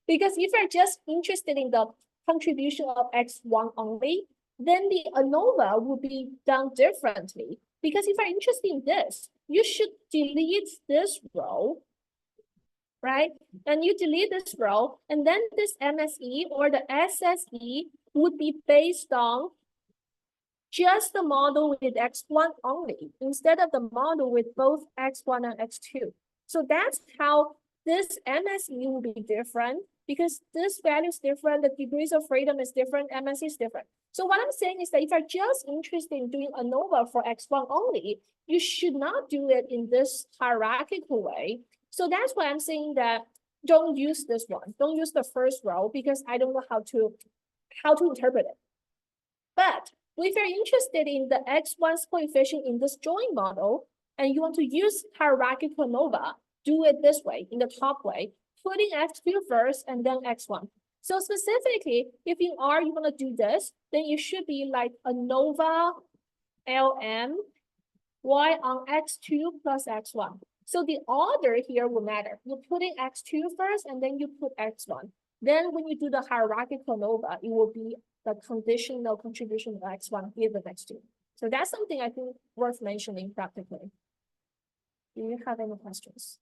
Because if you're just interested in the contribution of x1 only, then the ANOVA will be done differently. Because if you're interested in this, you should delete this row, right? And you delete this row, and then this MSE or the SSE would be based on just the model with x1 only, instead of the model with both x1 and x2. So that's how this MSE will be different, because this value is different, the degrees of freedom is different, MSE is different. So what I'm saying is that if you're just interested in doing ANOVA for x1 only, you should not do it in this hierarchical way. So that's why I'm saying that don't use this one. Don't use the first row, because I don't know how to interpret it. But if you're interested in the x1's coefficient in this joint model, and you want to use hierarchical ANOVA, do it this way, in the top way, putting x2 first and then x1. So specifically, if in R you want to do this, then it should be like ANOVA LM y on x2 plus x1. So the order here will matter. You're putting x2 first, and then you put x1. Then when you do the hierarchical ANOVA, it will be the conditional contribution of x1 given x2. So that's something I think worth mentioning practically. Do you have any questions?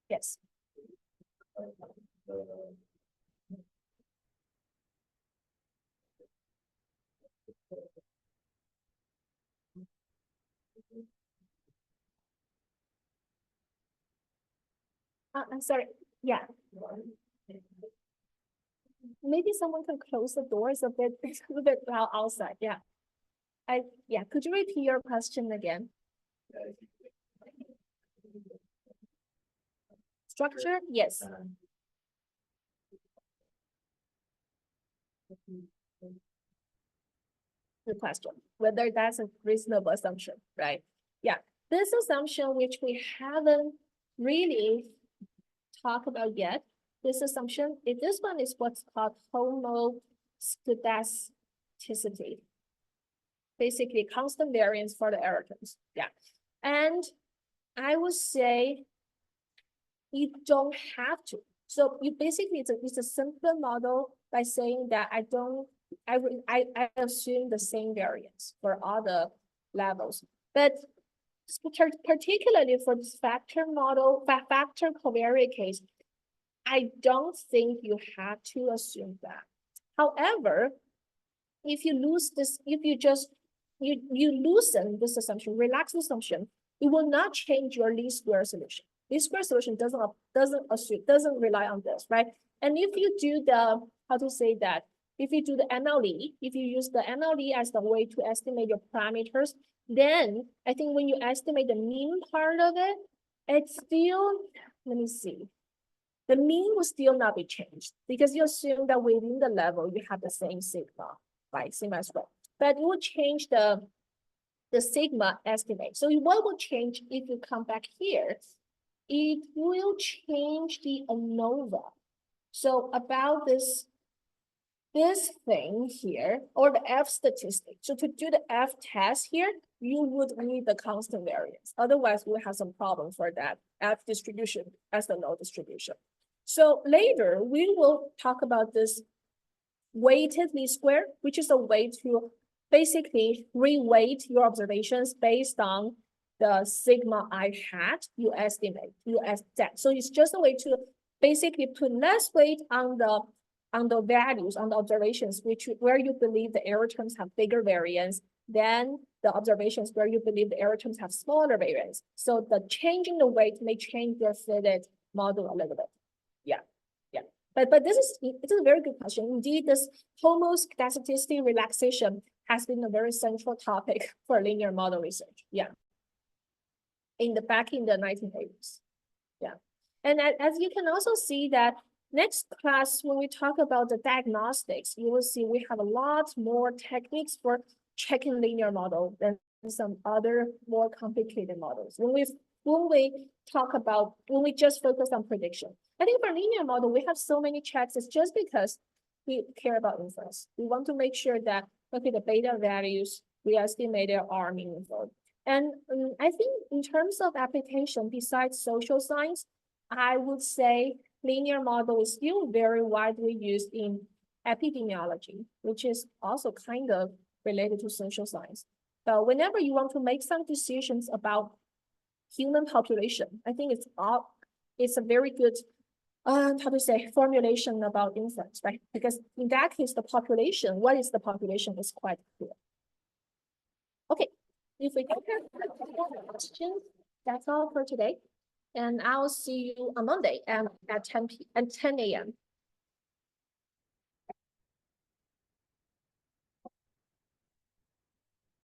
Yes. I'm sorry. Yeah. Maybe someone can close the doors a bit, a little bit loud outside. Yeah. Yeah. Could you repeat your question again? Structure? Yes. The question, whether that's a reasonable assumption, right? Yeah, this assumption, which we haven't really talked about yet, this assumption, this one is what's called homoscedasticity. Basically, constant variance for the error terms. Yeah, and I would say you don't have to. So you basically, it's a simpler model by saying that I assume the same variance for all the levels. But particularly for this factor model, factor covariate case, I don't think you have to assume that. However, if you lose this, if you just you loosen this assumption, relax the assumption, it will not change your least square solution. Least square solution doesn't rely on this, right? And if you do the, how to say that, if you do the MLE, if you use the MLE as the way to estimate your parameters, then I think when you estimate the mean part of it, it's still, let me see, the mean will still not be changed because you assume that within the level you have the same sigma, right? Sigma as well. But it will change the sigma estimate. So what will change if you come back here? It will change the ANOVA. So about this thing here, or the F statistic. So to do the F test here, you would need the constant variance. Otherwise, we'll have some problem for that F distribution as the null distribution. So later, we will talk about this weighted least square, which is a way to basically reweight your observations based on the sigma I hat you estimate, So it's just a way to basically put less weight on the values, on the observations, where you believe the error terms have bigger variance than the observations where you believe the error terms have smaller variance. So the changing the weight may change your fitted model a little bit. Yeah. But it's a very good question. Indeed, this homoscedasticity relaxation has been a very central topic for linear model research. Yeah. Back in the 1980s. Yeah. And as you can also see that next class, when we talk about the diagnostics, you will see we have a lot more techniques for checking linear model than some other more complicated models. When we just focus on prediction. I think for linear model, we have so many checks. It's just because we care about inference. We want to make sure that, okay, the beta values we estimated are meaningful. And I think in terms of application, besides social science, I would say linear model is still very widely used in epidemiology, which is also kind of related to social science. So whenever you want to make some decisions about human population, I think it's a very good formulation about inference, right? Because in that case, the population, what is the population is quite clear. Okay, if we don't have questions, that's all for today. And I'll see you on Monday at 10 a.m.